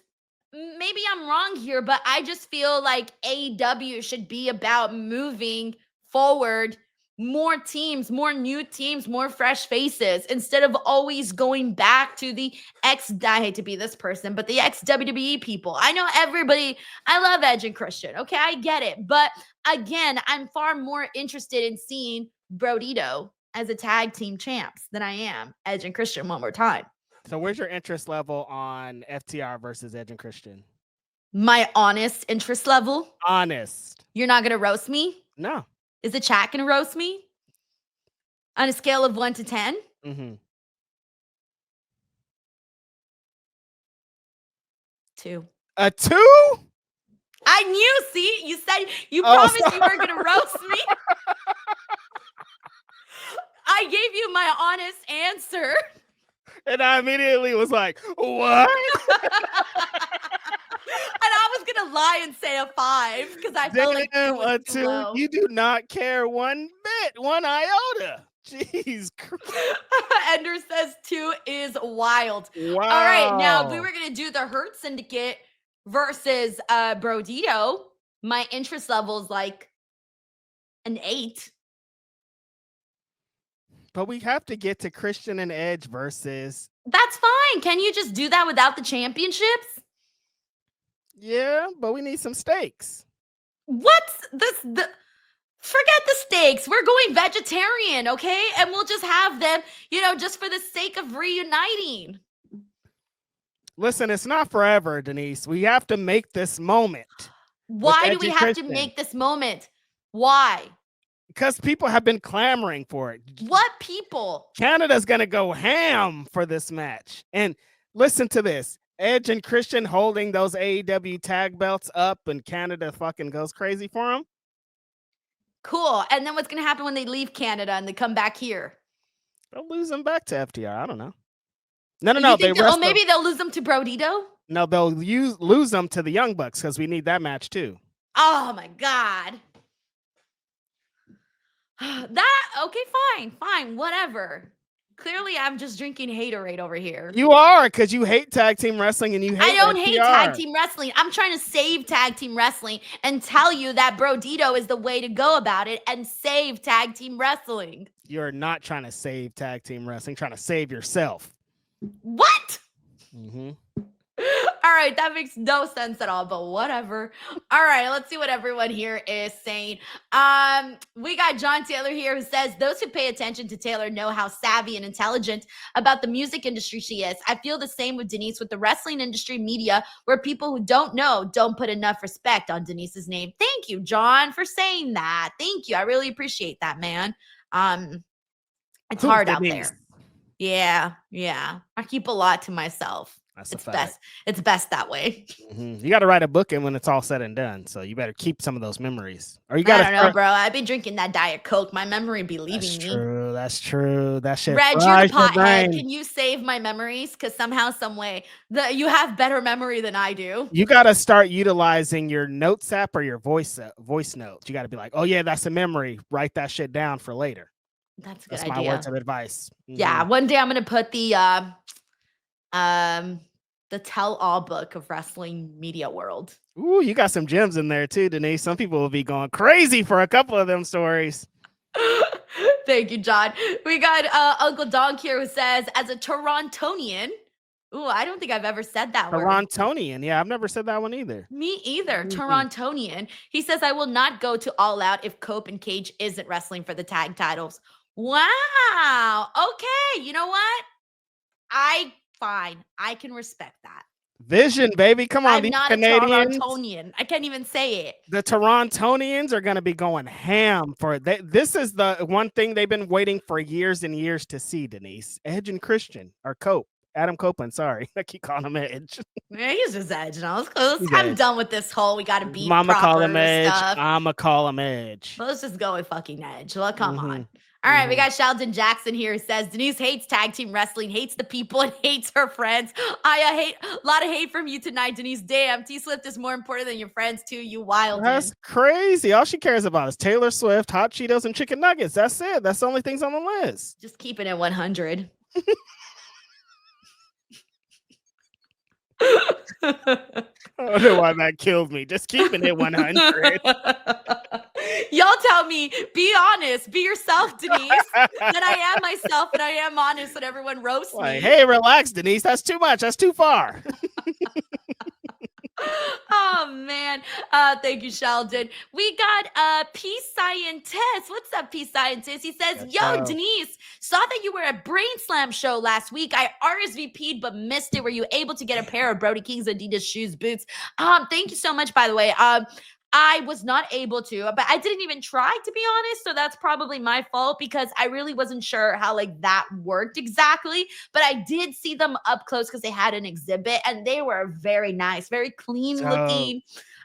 maybe I'm wrong here, but I just feel like AEW should be about moving forward more teams, more new teams, more fresh faces instead of always going back to the I hate to be this person, but the ex WWE people. I know everybody, I love Edge and Christian. Okay, I get it. But again, I'm far more interested in seeing Brodito as a tag team champs than I am Edge and Christian one more time. So where's your interest level on FTR versus Edge and Christian? My honest interest level. Honest. You're not going to roast me? No. Is the chat going to roast me? On a scale of 1 to 10? Mm-hmm. 2. A 2? I knew, see? You said, you promised you weren't going to roast me. I gave you my honest answer. And I immediately was like, what? And I was going to lie and say a 5 because I felt like 2 was a too 2? low. You do not care one bit, one iota. Jeez Christ. Ender says 2 is wild. Wow. All right, now if we were going to do the Hurt Syndicate versus Brodito, my interest level is like an 8. But we have to get to Christian and Edge versus. That's fine. Can you just do that without the championships? Yeah, but we need some stakes. What's this? Forget the steaks. We're going vegetarian, okay? And we'll just have them, just for the sake of reuniting. Listen, it's not forever, Denise. We have to make this moment. Why do we have to make this moment? Why? Because people have been clamoring for it. What people? Canada's going to go ham for this match. And listen to this. Edge and Christian holding those AEW tag belts up and Canada fucking goes crazy for them. Cool. And then what's going to happen when they leave Canada and they come back here? They'll lose them back to FTR. I don't know. No. Maybe they'll lose them to Brodito? No, they'll lose them to the Young Bucks because we need that match too. Oh my God. Okay, fine, whatever. Clearly, I'm just drinking haterade over here. You are, because you hate tag team wrestling and you hate I don't FTR. hate tag team wrestling. I'm trying to save tag team wrestling and tell you that Brodito is the way to go about it and save tag team wrestling. You're not trying to save tag team wrestling, trying to save yourself. What? Mm-hmm. All right, that makes no sense at all, but whatever. All right, let's see what everyone here is saying. We got John Taylor here who says, those who pay attention to Taylor know how savvy and intelligent about the music industry she is. I feel the same with Denise with the wrestling industry media, where people who don't know don't put enough respect on Denise's name. Thank you, John, for saying that. Thank you. I really appreciate that, man. It's hard out there. Yeah. I keep a lot to myself. It's best. It's best that way. Mm-hmm. You got to write a book in when it's all said and done. So you better keep some of those memories. Or you got. I don't know, bro. I've been drinking that Diet Coke. My memory be leaving me. That's true. That shit. Reg, you're the pothead. Can you save my memories? Because somehow, some way, you have better memory than I do. You got to start utilizing your notes app or your voice notes. You got to be like, oh yeah, that's a memory. Write that shit down for later. That's a good idea. That's my words of advice. Mm-hmm. Yeah, one day I'm gonna put the tell-all book of wrestling media world. Ooh, you got some gems in there too, Denise. Some people will be going crazy for a couple of them stories. Thank you, John. We got Uncle Donk here who says, as a Torontonian. Ooh, I don't think I've ever said that word. Torontonian. Yeah, I've never said that one either. Me either. Mm-hmm. Torontonian. He says, I will not go to All Out if Cope and Cage isn't wrestling for the tag titles. Wow. Okay. You know what? Fine. I can respect that. Vision, baby. Come on, I'm not Canadians. A Torontonian. I can't even say it. The Torontonians are going to be going ham for it. This is the one thing they've been waiting for years and years to see, Denise. Edge and Christian, or Cope. Adam Copeland, sorry. I keep calling him Edge. Yeah, he's just Edge. No, I'm done with this whole we got to beat Mama proper call him Edge. stuff. I'ma call him Edge. Let's just go with fucking Edge. Well, come on. All right, we got Sheldon Jackson here who says Denise hates tag team wrestling, hates the people, and hates her friends. I hate a lot of hate from you tonight, Denise. Damn, T Swift is more important than your friends too. You wild. That's crazy. All she cares about is Taylor Swift, hot Cheetos, and chicken nuggets. That's it. That's the only things on the list. Just keeping it 100. I don't know why that killed me. Just keeping it 100. Y'all tell me, be honest, be yourself, Denise. Then I am myself and I am honest and everyone roasts me. Hey, relax, Denise. That's too much. That's too far. Oh man. Thank you, Sheldon. We got Peace Scientist. What's up, Peace Scientist? He says, yo, Denise, saw that you were at Brain Slam show last week. I RSVP'd but missed it. Were you able to get a pair of Brody King's Adidas shoes, boots? Thank you so much, by the way. I was not able to, but I didn't even try, to be honest. So that's probably my fault because I really wasn't sure how like that worked exactly. But I did see them up close because they had an exhibit and they were very nice, very clean looking.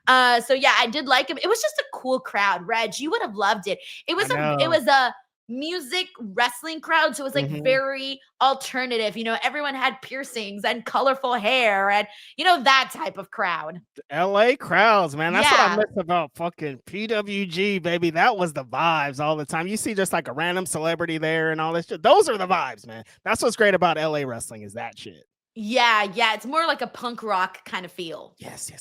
So yeah, I did like them. It was just a cool crowd. Reg, you would have loved it. It was a music wrestling crowd, so it was like very alternative. You know, everyone had piercings and colorful hair and you know that type of crowd. LA crowds, man. That's what I miss about fucking PWG, baby. That was the vibes all the time. You see just like a random celebrity there and all this shit. Those are the vibes, man. That's what's great about LA wrestling is that shit. Yeah, it's more like a punk rock kind of feel. Yes.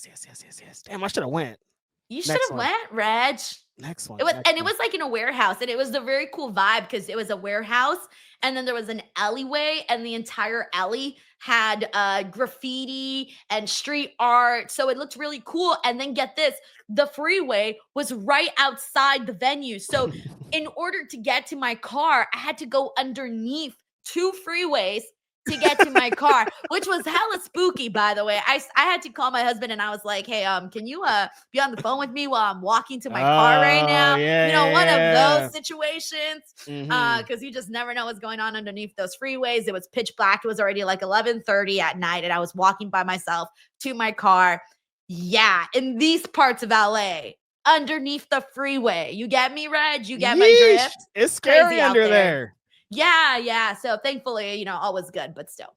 Damn, I should have went. You should have went, Reg. Next one. It was like in a warehouse, and it was a very cool vibe because it was a warehouse, and then there was an alleyway, and the entire alley had graffiti and street art, so it looked really cool. And then get this, the freeway was right outside the venue, so in order to get to my car, I had to go underneath 2 freeways to get to my car, which was hella spooky, by the way. I had to call my husband and I was like, hey, can you be on the phone with me while I'm walking to my car right now? One of those situations. Because you just never know what's going on underneath those freeways. It was pitch black. It was already like 11:30 at night and I was walking by myself to my car. Yeah, in these parts of LA, underneath the freeway. You get me, Reg? You get my drift? It's scary under there. Yeah. So thankfully, all was good, but still.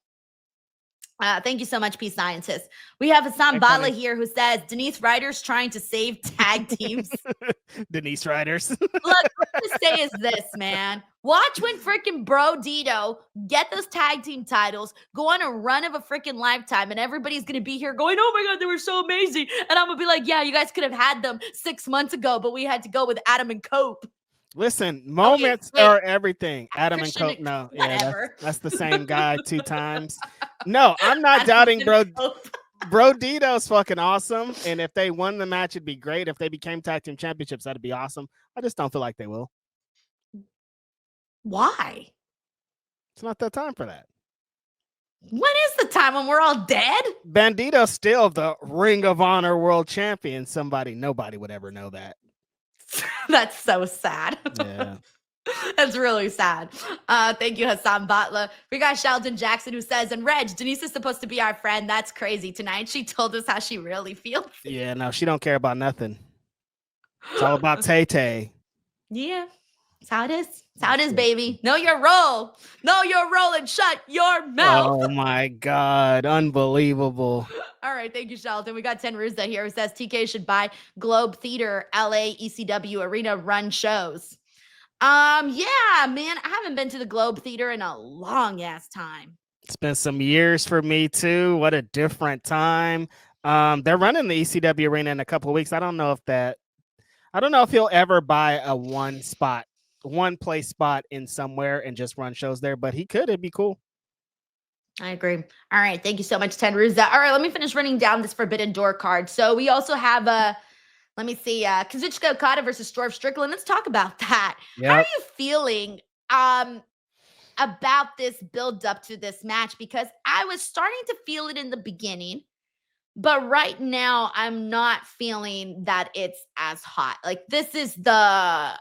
Thank you so much, Peace Scientist. We have Hassan Bala here who says, Denise Riders trying to save tag teams. Denise Riders. Look, what I'm going to say is this, man. Watch when freaking Bro Dito get those tag team titles, go on a run of a freaking lifetime, and everybody's going to be here going, oh my God, they were so amazing. And I'm going to be like, yeah, you guys could have had them 6 months ago, but we had to go with Adam and Cope. Listen, moments are everything. Adam and Cope, no. Whatever. Yeah, that's the same guy 2 times. No, I'm not doubting Bro Dito's fucking awesome. And if they won the match, it'd be great. If they became tag team championships, that'd be awesome. I just don't feel like they will. Why? It's not that time for that. When is the time when we're all dead? Bandito's still the Ring of Honor world champion. Nobody would ever know that. That's so sad. Yeah. That's really sad. Thank you, Hassan Butler. We got Sheldon Jackson who says, and Reg, Denise is supposed to be our friend. That's crazy. Tonight she told us how she really feels. Yeah, no, she don't care about nothing. It's all about Tay-Tay. Yeah. That's how it is. That's how it is, baby. Know your role. Know your role and shut your mouth. Oh my God. Unbelievable. All right. Thank you, Sheldon. We got Ten Ruza here who says TK should buy Globe Theater, LA, ECW Arena run shows. Yeah, man. I haven't been to the Globe Theater in a long ass time. It's been some years for me too. What a different time. They're running the ECW Arena in a couple of weeks. I don't know if he'll ever buy a one place spot in somewhere and just run shows there, but he could. It'd be cool. I agree. All right. Thank you so much, Ten Ruza. All right. Let me finish running down this Forbidden Door card. So we also have let me see, Kazuchika Okada versus Storm Strickland. Let's talk about that. Yep. How are you feeling about this build up to this match? Because I was starting to feel it in the beginning, but right now I'm not feeling that it's as hot. Like this is a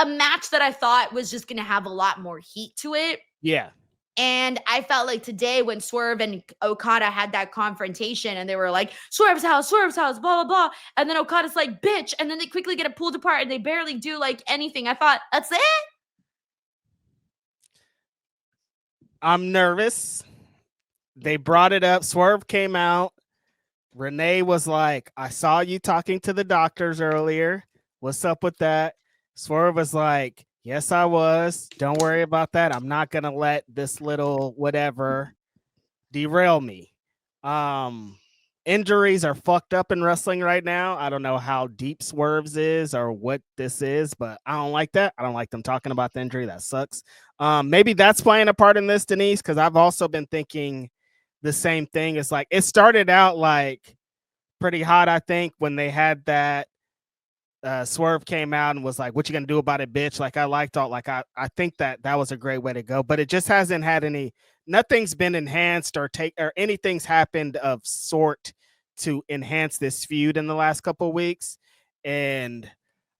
match that I thought was just going to have a lot more heat to it. Yeah. And I felt like today when Swerve and Okada had that confrontation and they were like, Swerve's house, blah, blah, blah. And then Okada's like, bitch. And then they quickly get it pulled apart and they barely do like anything. I thought, that's it? I'm nervous. They brought it up. Swerve came out. Renee was like, I saw you talking to the doctors earlier. What's up with that? Swerve was like, yes, I was. Don't worry about that. I'm not going to let this little whatever derail me. Injuries are fucked up in wrestling right now. I don't know how deep Swerve's is or what this is, but I don't like that. I don't like them talking about the injury. That sucks. Maybe that's playing a part in this, Denise, because I've also been thinking the same thing. It's like it started out like pretty hot, I think, when they had that Swerve came out and was like, what you gonna do about it, bitch? Like I liked all like I think that was a great way to go, but it just hasn't had nothing's been enhanced or anything's happened of sort to enhance this feud in the last couple of weeks. And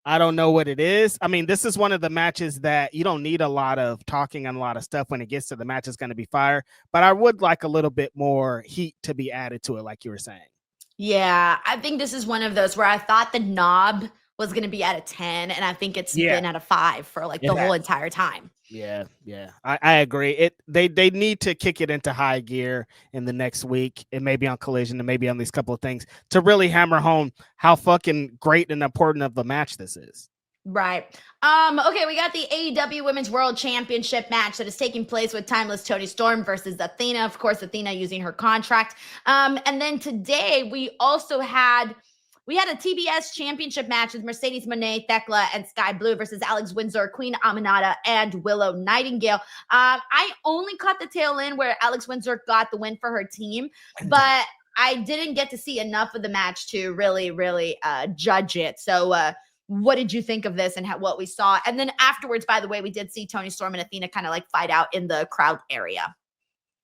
I don't know what it is. I mean, this is one of the matches that you don't need a lot of talking and a lot of stuff. When it gets to the match, it's going to be fire. But I would like a little bit more heat to be added to it, like you were saying. Yeah, I think this is one of those where I thought the knob was going to be at a 10, and I think it's been at a 5 for like the whole entire time. Yeah. I agree. They need to kick it into high gear in the next week. It may be on Collision and maybe on these couple of things to really hammer home how fucking great and important of a match this is. Right. Okay, we got the AEW Women's World Championship match that is taking place with Timeless Toni Storm versus Athena. Of course, Athena using her contract. And then today we also had a TBS championship match with Mercedes Moné, Thekla, and Sky Blue versus Alex Windsor, Queen Aminata, and Willow Nightingale. I only caught the tail end where Alex Windsor got the win for her team, but I didn't get to see enough of the match to really judge it. So, what did you think of this and what we saw? And then afterwards, by the way, we did see Toni Storm and Athena kind of like fight out in the crowd area.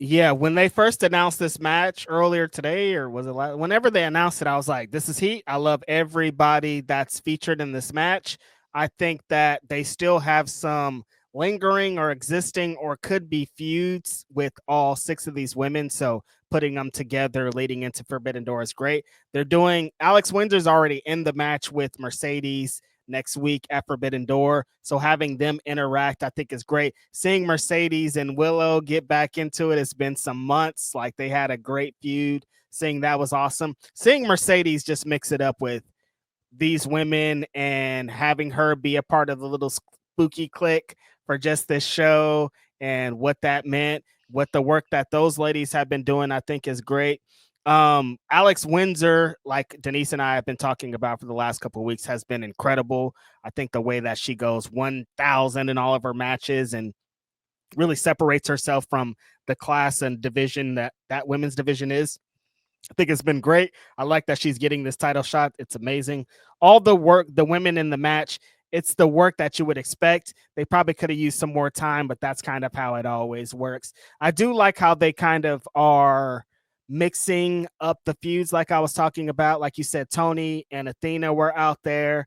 Yeah, when they first announced this match earlier today, or was it whenever they announced it, I was like, this is heat. I love everybody that's featured in this match. I think that they still have some lingering or existing or could be feuds with all 6 of these women. So putting them together leading into Forbidden Door is great. They're doing Alex Windsor's already in the match with Mercedes next week at Forbidden Door. So having them interact, I think is great. Seeing Mercedes and Willow get back into it, it's been some months. Like they had a great feud. Seeing that was awesome. Seeing Mercedes just mix it up with these women and having her be a part of the little spooky clique for just this show and what that meant, what the work that those ladies have been doing, I think is great. Alex Windsor, like Denise and I have been talking about for the last couple of weeks, has been incredible. I think the way that she goes 1,000 in all of her matches and really separates herself from the class and division that women's division is. I think it's been great. I like that she's getting this title shot. It's amazing. All the work, the women in the match, it's the work that you would expect. They probably could have used some more time, but that's kind of how it always works. I do like how they kind of are mixing up the feuds like I was talking about. Like you said, Toni and Athena were out there.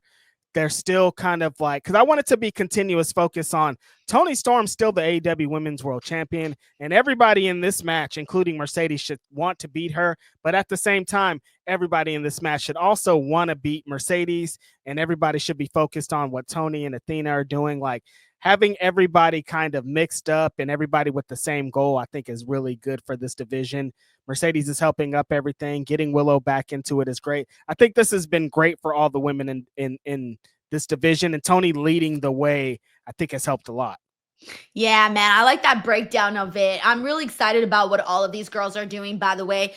They're still kind of like, because I want it to be continuous focus on Toni Storm, still the AEW Women's World Champion, and everybody in this match, including Mercedes, should want to beat her. But at the same time, everybody in this match should also want to beat Mercedes, and everybody should be focused on what Toni and Athena are doing. Like having everybody kind of mixed up and everybody with the same goal, I think is really good for this division. Mercedes is helping up everything. Getting Willow back into it is great. I think this has been great for all the women in this division, and Toni leading the way, I think has helped a lot. Yeah, man, I like that breakdown of it. I'm really excited about what all of these girls are doing, by the way.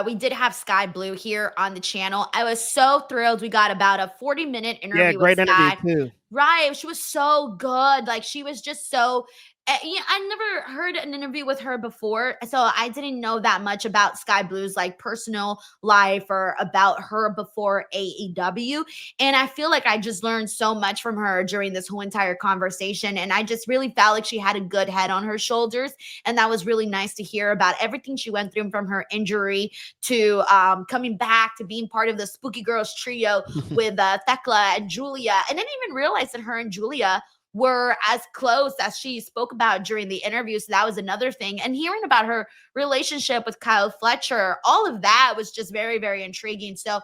We did have Sky Blue here on the channel. I was so thrilled. We got about a 40-minute interview great with Sky. Interview too. Right. She was so good. Like she was just so I never heard an interview with her before, so I didn't know that much about Sky Blue's like personal life or about her before AEW. And I feel like I just learned so much from her during this whole entire conversation. And I just really felt like she had a good head on her shoulders. And that was really nice to hear about everything she went through, from her injury to coming back to being part of the Spooky Girls trio with Thekla and Julia. And I didn't even realize that her and Julia were as close as she spoke about during the interview. So that was another thing. And hearing about her relationship with Kyle Fletcher, all of that was just very, very intriguing. So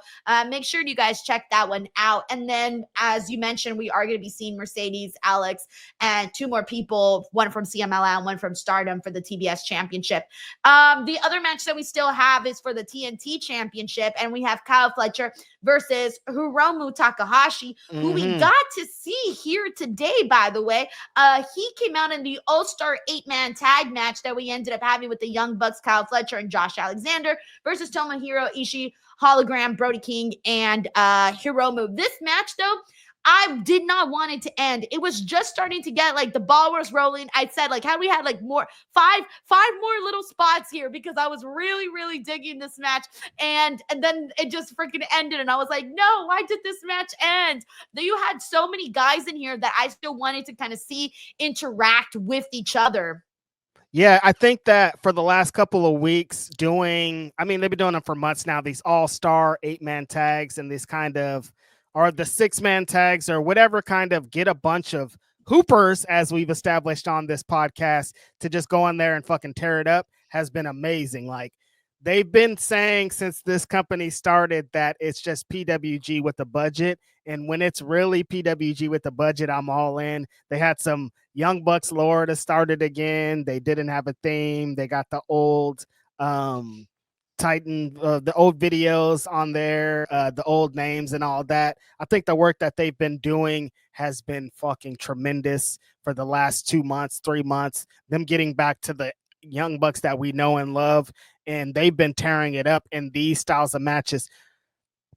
make sure you guys check that one out. And then, as you mentioned, we are going to be seeing Mercedes, Alex, and two more people, one from CMLL and one from Stardom for the TBS Championship. The other match that we still have is for the TNT Championship, and we have Kyle Fletcher versus Hiromu Takahashi, who we got to see here today, by the way. He came out in the All-Star 8-man tag match that we ended up having with the Young Bucks, Kyle Fletcher and Josh Alexander versus Tomohiro Ishii, Hologram, Brody King, and Hiromu. This match, though, I did not want it to end. It was just starting to get like the ball was rolling. I said, like, had we had like five more little spots here, because I was really, really digging this match. And then it just freaking ended. And I was like, no, why did this match end? Then you had so many guys in here that I still wanted to kind of see interact with each other. Yeah, I think that for the last couple of weeks they've been doing them for months now, these all-star 8-man tags and these kind of, or the 6-man tags or whatever, kind of get a bunch of hoopers, as we've established on this podcast, to just go in there and fucking tear it up, has been amazing. Like, they've been saying since this company started that it's just PWG with a budget. And when it's really PWG with a budget, I'm all in. They had some Young Bucks lore to start it again. They didn't have a theme. They got the old Titan, the old videos on there, the old names and all that. I think the work that they've been doing has been fucking tremendous for the last 2 months, 3 months. Them getting back to the Young Bucks that we know and love, and they've been tearing it up in these styles of matches.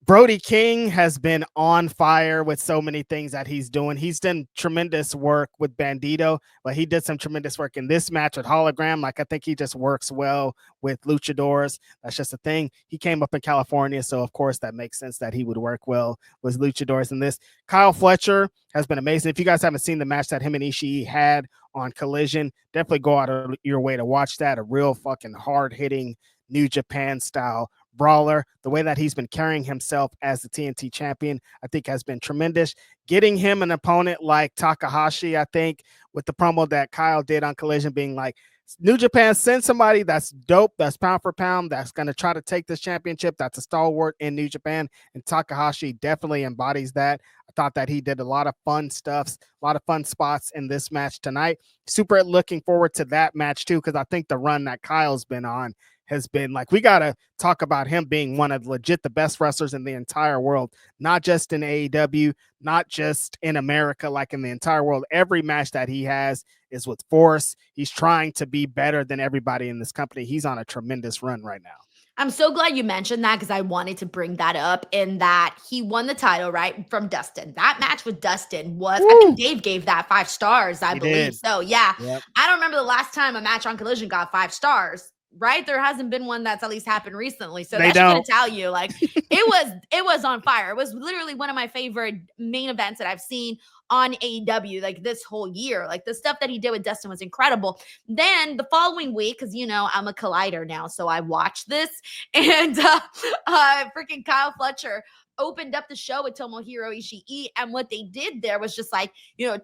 Brody King has been on fire with so many things that he's doing. He's done tremendous work with Bandito, but he did some tremendous work in this match with Hologram. Like, I think he just works well with luchadors. That's just a thing. He came up in California, so of course that makes sense that he would work well with luchadors in this. Kyle Fletcher has been amazing. If you guys haven't seen the match that him and Ishii had on Collision, definitely go out of your way to watch that. A real fucking hard-hitting New Japan style brawler. The way that he's been carrying himself as the TNT champion, I think, has been tremendous. Getting him an opponent like Takahashi, I think, with the promo that Kyle did on Collision, being like, New Japan, send somebody that's dope, that's pound for pound, that's going to try to take this championship, that's a stalwart in New Japan. And Takahashi definitely embodies that. I thought that he did a lot of fun stuff, a lot of fun spots in this match tonight. Super looking forward to that match too, because I think the run that Kyle's been on has been like, we got to talk about him being one of legit the best wrestlers in the entire world, not just in AEW, not just in America, like in the entire world. Every match that he has is with force. He's trying to be better than everybody in this company. He's on a tremendous run right now. I'm so glad you mentioned that, because I wanted to bring that up, in that he won the title, right, from Dustin. That match with Dustin was, I think Dave gave that 5 stars, I believe. Did. So yeah, Yep. I don't remember the last time a match on Collision got 5 stars. Right, there hasn't been one that's at least happened recently, so that's going to tell you, like, it was on fire. It was literally one of my favorite main events that I've seen on AEW, like, this whole year. Like, the stuff that he did with Dustin was incredible. Then the following week, because I'm a Collider now, so I watched this, and freaking Kyle Fletcher opened up the show with Tomohiro Ishii, and what they did there was just like,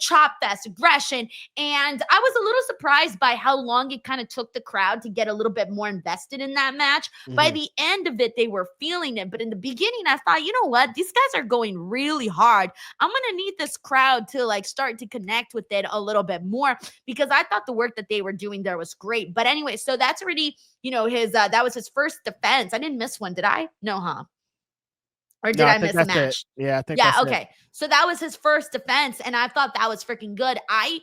chop fest, aggression. And I was a little surprised by how long it kind of took the crowd to get a little bit more invested in that match. By the end of it, they were feeling it. But in the beginning, I thought, you know what? These guys are going really hard. I'm going to need this crowd to like start to connect with it a little bit more, because I thought the work that they were doing there was great. But anyway, so that's already, his, that was his first defense. I didn't miss one. Did I? No, huh? Or did I miss a match? Yeah, I think yeah, that's okay. it. So that was his first defense, and I thought that was freaking good. I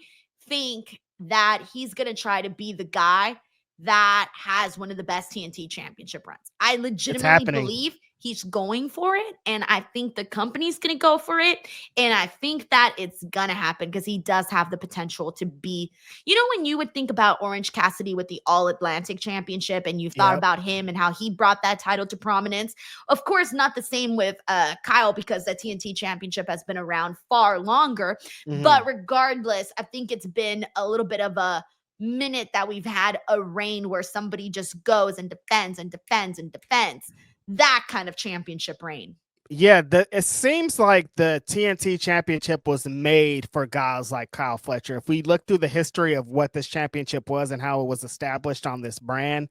think that he's going to try to be the guy that has one of the best TNT championship runs. I legitimately believe he's going for it, and I think the company's going to go for it, and I think that it's going to happen, because he does have the potential to be, when you would think about Orange Cassidy with the All Atlantic Championship, and you thought about him and how he brought that title to prominence. Of course, not the same with Kyle, because the TNT Championship has been around far longer, but regardless, I think it's been a little bit of a minute that we've had a reign where somebody just goes and defends and defends and defends. That kind of championship reign. Yeah, it seems like the TNT championship was made for guys like Kyle Fletcher. If we look through the history of what this championship was and how it was established on this brand,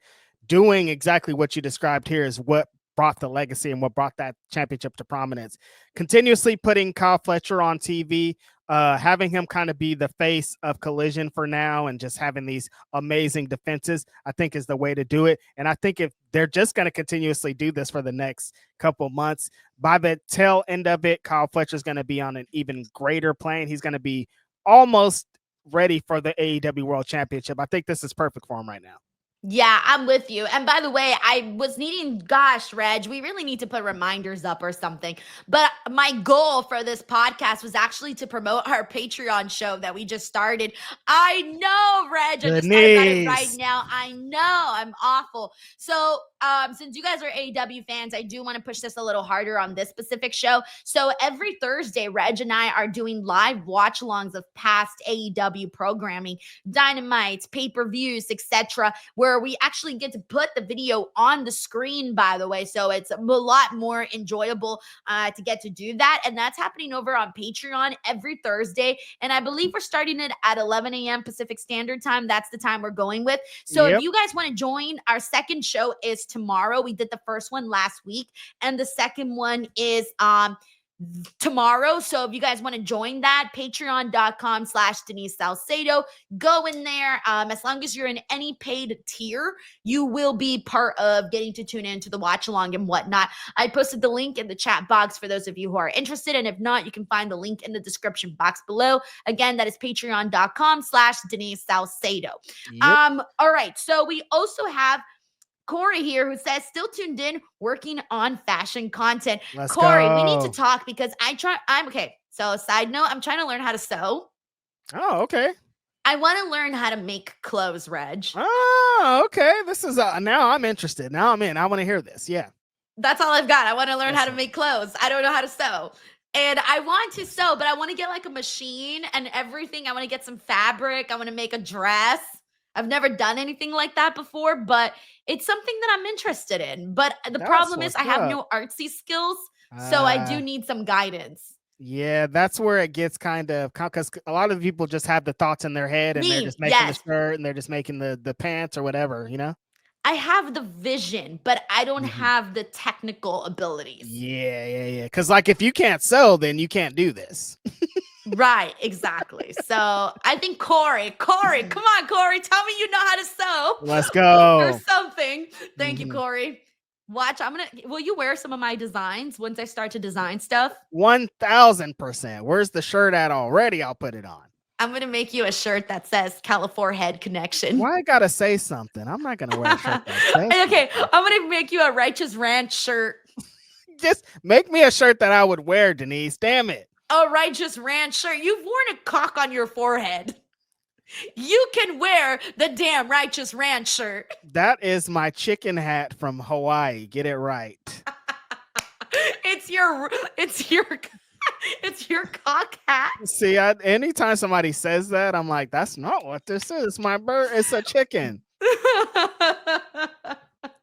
doing exactly what you described here is what brought the legacy and what brought that championship to prominence. Continuously putting Kyle Fletcher on TV, having him kind of be the face of Collision for now and just having these amazing defenses, I think is the way to do it. And I think if they're just going to continuously do this for the next couple months, by the tail end of it, Kyle Fletcher's going to be on an even greater plane. He's going to be almost ready for the AEW World Championship. I think this is perfect for him right now. Yeah, I'm with you. And by the way, I was needing, gosh, Reg, we really need to put reminders up or something. But my goal for this podcast was actually to promote our Patreon show that we just started. I know, Reg, I just thought about it right Denise. now. I know, I'm awful. So, since you guys are AEW fans, I do want to push this a little harder on this specific show. So every Thursday, Reg and I are doing live watch-alongs of past AEW programming, Dynamites, pay-per-views, etc., where we actually get to put the video on the screen, by the way. So it's a lot more enjoyable to get to do that. And that's happening over on Patreon every Thursday. And I believe we're starting it at 11 a.m. Pacific Standard Time. That's the time we're going with. So if you guys want to join, our second show is tomorrow. We did the first one last week. And the second one is tomorrow. So if you guys want to join that, patreon.com/Denise Salcedo, go in there. As long as you're in any paid tier, you will be part of getting to tune into the watch along and whatnot. I posted the link in the chat box for those of you who are interested. And if not, you can find the link in the description box below. Again, that is patreon.com/Denise Salcedo. Yep. All right. So we also have Corey here who says still tuned in, working on fashion content. Let's Corey, we need to go. talk because I'm okay. So side note, I'm trying to learn how to sew. Oh, okay. I want to learn how to make clothes, Reg. Oh, okay. This is now I'm interested. Now I'm in. I want to hear this. Yeah. That's all I've got. I want to learn how to Listen. make clothes. I don't know how to sew. And I want to sew, but I want to get like a machine and everything. I want to get some fabric. I want to make a dress. I've never done anything like that before, but it's something that I'm interested in. But the That's problem is what's I have up. no artsy skills, so I do need some guidance. Yeah, that's where it gets kind of because a lot of people just have the thoughts in their head and they're Me, just making the yes. shirt and they're just making the pants or whatever, you know? I have the vision, but I don't Mhm. have the technical abilities. Yeah. Because like if you can't sew, then you can't do this. Right, exactly. So I think Corey, come on, Corey, tell me you know how to sew Let's or go. something. Thank you, Mhm. Corey. Watch, will you wear some of my designs once I start to design stuff? 1000%. Where's the shirt at already? I'll put it on. I'm gonna make you a shirt that says California Head Connection. Why I gotta say something? I'm not gonna wear a shirt that says Okay, something. I'm gonna make you a Righteous Ranch shirt. Just make me a shirt that I would wear, Denise. Damn it. A Righteous Ranch shirt. You've worn a cock on your forehead. You can wear the damn Righteous Ranch shirt. That is my chicken hat from Hawaii. Get it right. It's your it's your cock hat. See, anytime somebody says that, I'm like, that's not what this is. My bird, it's a chicken.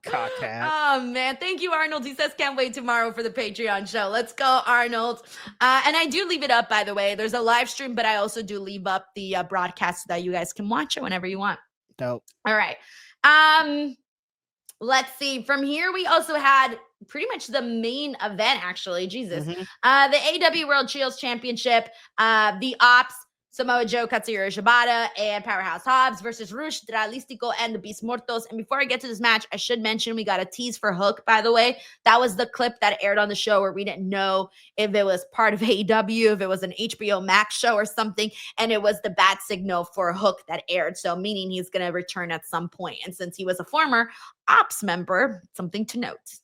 Cock hat. Oh man, thank you, Arnold. He says can't wait tomorrow for the Patreon show. Let's go, Arnold. And I do leave it up, by the way. There's a live stream, but I also do leave up the broadcast so that you guys can watch it whenever you want. Dope. All right. Let's see. From here, we also had pretty much the main event, actually. Jesus. Mhm. The AEW World Shields Championship, the Ops, Samoa Joe, Katsuyori Shibata, and Powerhouse Hobbs versus Rush, Dralistico, and the Beast Mortos. And before I get to this match, I should mention we got a tease for Hook, by the way. That was the clip that aired on the show where we didn't know if it was part of AEW, if it was an HBO Max show or something. And it was the bat signal for Hook that aired. So meaning he's going to return at some point. And since he was a former Ops member, something to note.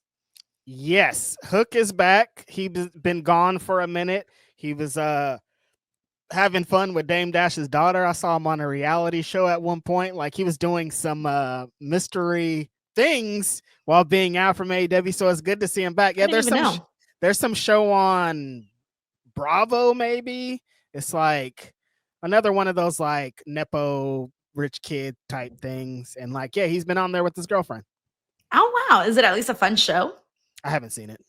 Yes, Hook is back. He's been gone for a minute. He was having fun with Dame Dash's daughter. I saw him on a reality show at one point. Like he was doing some mystery things while being out from AEW. So it's good to see him back. Yeah, there's some show on Bravo, maybe. It's like another one of those like Nepo rich kid type things. And like, yeah, he's been on there with his girlfriend. Oh, wow. Is it at least a fun show? I haven't seen it.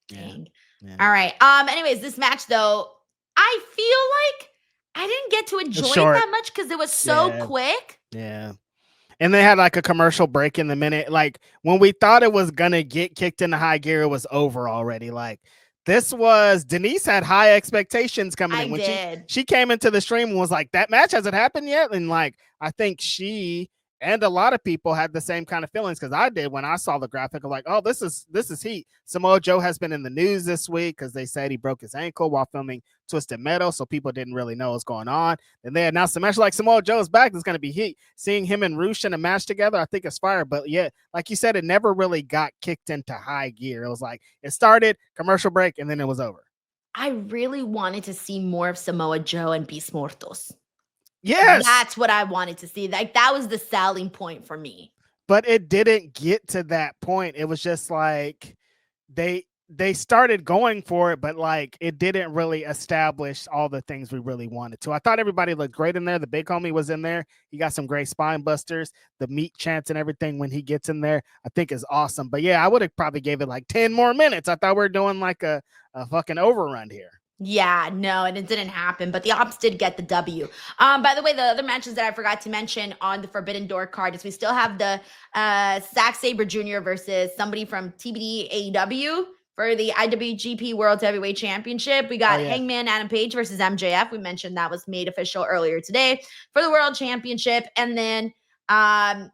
Dang. Yeah. All right. Anyways, this match though, I feel like I didn't get to enjoy it short. that much because it was so quick. Yeah. And they had like a commercial break in the minute. Like when we thought it was gonna get kicked into high gear, it was over already. Like this was Denise had high expectations coming in when she came into the stream and was like, that match hasn't happened yet. And like I think she and a lot of people had the same kind of feelings because I did when I saw the graphic of like, oh, this is heat. Samoa Joe has been in the news this week because they said he broke his ankle while filming Twisted Metal, so people didn't really know what's going on. And they announced the match like Samoa Joe's back. There's going to be heat. Seeing him and Roosh in a match together, I think it's fire. But yeah, like you said, it never really got kicked into high gear. It was like it started, commercial break, and then it was over. I really wanted to see more of Samoa Joe and Beast Mortos. Yes. That's what I wanted to see. Like that was the selling point for me. But it didn't get to that point. It was just like they started going for it, but like it didn't really establish all the things we really wanted to. I thought everybody looked great in there. The big homie was in there. He got some great spine busters. The meat chants and everything when he gets in there, I think is awesome. But yeah, I would have probably gave it like 10 more minutes. I thought we were doing like a fucking overrun here. Yeah, no, and it didn't happen, but the Ops did get the W. By the way, the other matches that I forgot to mention on the Forbidden Door card is we still have the Zack Sabre Jr. versus somebody from TBD AEW for the IWGP World Heavyweight Championship. We got Hangman Adam Page versus MJF. We mentioned that was made official earlier today for the World Championship. And then Cope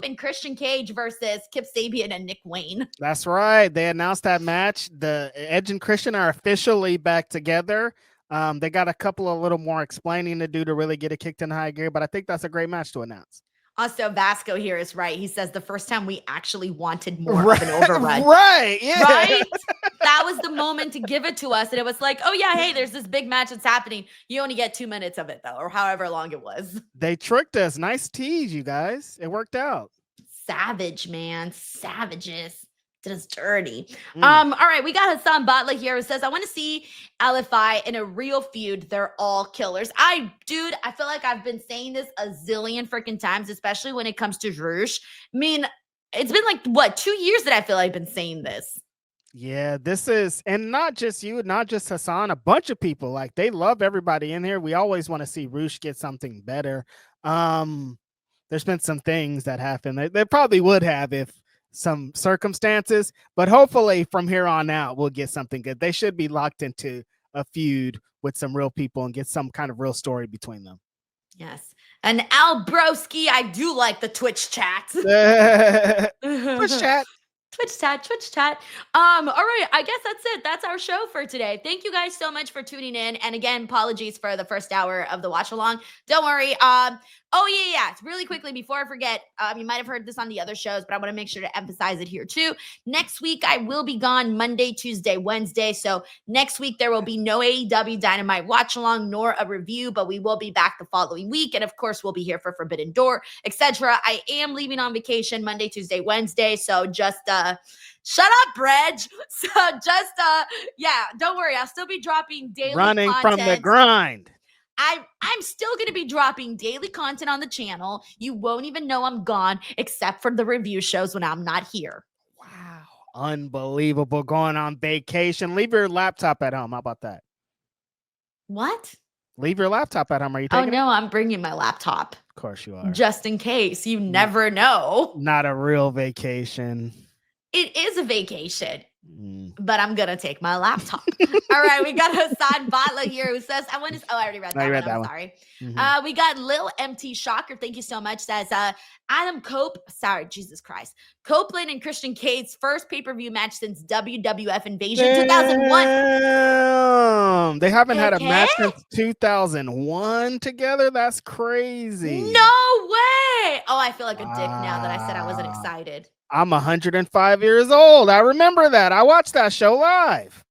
and Christian Cage versus Kip Sabian and Nick Wayne. That's right. They announced that match. The Edge and Christian are officially back together. They got a couple of little more explaining to do to really get it kicked in high gear, but I think that's a great match to announce. Also, Vasco here is right. He says the first time we actually wanted more of an overrun. Right. Yeah. Right? That was the moment to give it to us. And it was like, oh, yeah, hey, there's this big match that's happening. You only get 2 minutes of it, though, or however long it was. They tricked us. Nice tease, you guys. It worked out. Savage, man. Savages. Did us dirty. All right, we got Hassan Butler here who says, I want to see LFI in a real feud. They're all killers. I feel like I've been saying this a zillion freaking times, especially when it comes to Roosh. I mean, it's been like, 2 years that I feel like I've been saying this. Yeah, this is, and not just you, not just Hassan, a bunch of people. Like, they love everybody in here. We always want to see Roosh get something better. There's been some things that happen. They probably would have if some circumstances, but hopefully from here on out, we'll get something good. They should be locked into a feud with some real people and get some kind of real story between them. Yes. And Al Broski, I do like the Twitch chat. Twitch chat. Twitch chat. All right, I guess that's it. That's our show for today. Thank you guys so much for tuning in. And again, apologies for the first hour of the watch along. Don't worry. Really quickly before I forget, you might have heard this on the other shows, but I want to make sure to emphasize it here too. Next week, I will be gone Monday, Tuesday, Wednesday. So next week, there will be no AEW Dynamite watch along nor a review, but we will be back the following week. And of course, we'll be here for Forbidden Door, etc. I am leaving on vacation Monday, Tuesday, Wednesday. So just shut up, Reg. So just don't worry. I'll still be dropping daily running content from the grind. I'm still going to be dropping daily content on the channel. You won't even know I'm gone except for the review shows when I'm not here. Wow. Unbelievable. Going on vacation. Leave your laptop at home. How about that? What? Leave your laptop at home. Are you taking no, I'm bringing my laptop. Of course you are. Just in case. You never know. Not a real vacation. It is a vacation. But I'm going to take my laptop. All right. We got Hassan Butler here who says, I already read that one. I'm sorry. We got Lil MT Shocker. Thank you so much. Says Adam Jesus Christ. Copeland and Christian Cage's first pay-per-view match since WWF Invasion 2001. They haven't had a match since 2001 together. That's crazy. No way. Oh, I feel like a dick now that I said I wasn't excited. I'm 105 years old. I remember that. I watched that show live.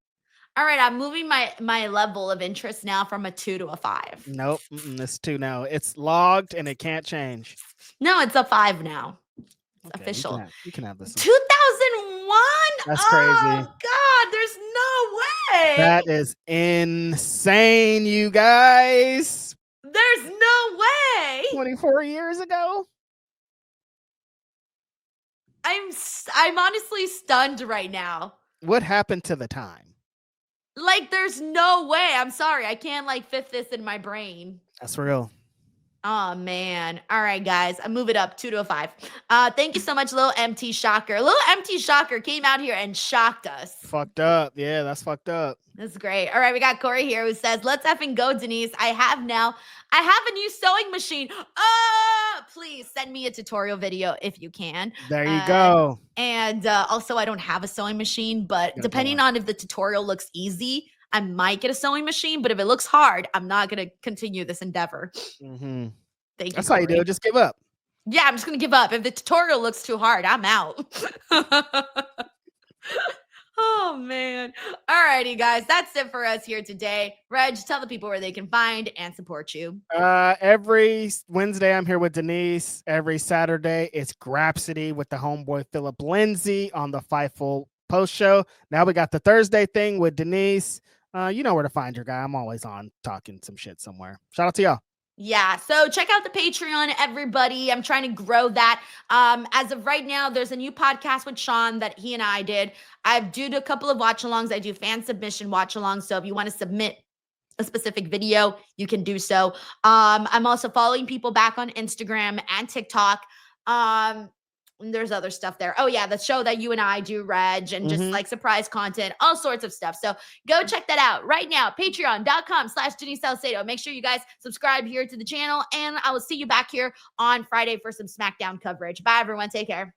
All right, I'm moving my level of interest now from a 2 to a 5. Nope, it's 2 now. It's logged and it can't change. No, it's a 5 now. It's official. You can have this. 2001? That's crazy. Oh, God, there's no way. That is insane, you guys. There's no way. 24 years ago. I'm honestly stunned right now. What happened to the time? Like, there's no way. I'm sorry. I can't like fit this in my brain. That's real. Oh man. All right, guys. I move it up 2 to 5. Thank you so much, Little MT Shocker. Little MT Shocker came out here and shocked us. Fucked up. Yeah, that's fucked up. That's great. All right, we got Corey here who says, "Let's effing go, Denise. I have a new sewing machine. Please send me a tutorial video if you can." There you go. And also, I don't have a sewing machine, but depending on if the tutorial looks easy, I might get a sewing machine. But if it looks hard, I'm not going to continue this endeavor. Mm-hmm. Thank you. That's how you do it. Just give up. Yeah, I'm just going to give up. If the tutorial looks too hard, I'm out. Oh, man. All righty, guys. That's it for us here today. Reg, tell the people where they can find and support you. Every Wednesday, I'm here with Denise. Every Saturday, it's Grapsity with the homeboy Philip Lindsay on the Fightful post show. Now we got the Thursday thing with Denise. You know where to find your guy. I'm always on talking some shit somewhere. Shout out to y'all. Yeah, so check out the Patreon, everybody. I'm trying to grow that. As of right now, there's a new podcast with Sean that he and I did. I do a couple of watch-alongs. I do fan submission watch-alongs. So if you want to submit a specific video, you can do so. I'm also following people back on Instagram and TikTok. And there's other stuff there. Oh yeah, the show that you and I do, Reg, and just like surprise content, all sorts of stuff. So go check that out right now. Patreon.com/Denise Salcedo. Make sure you guys subscribe here to the channel, and I will see you back here on Friday for some SmackDown coverage. Bye, everyone. Take care.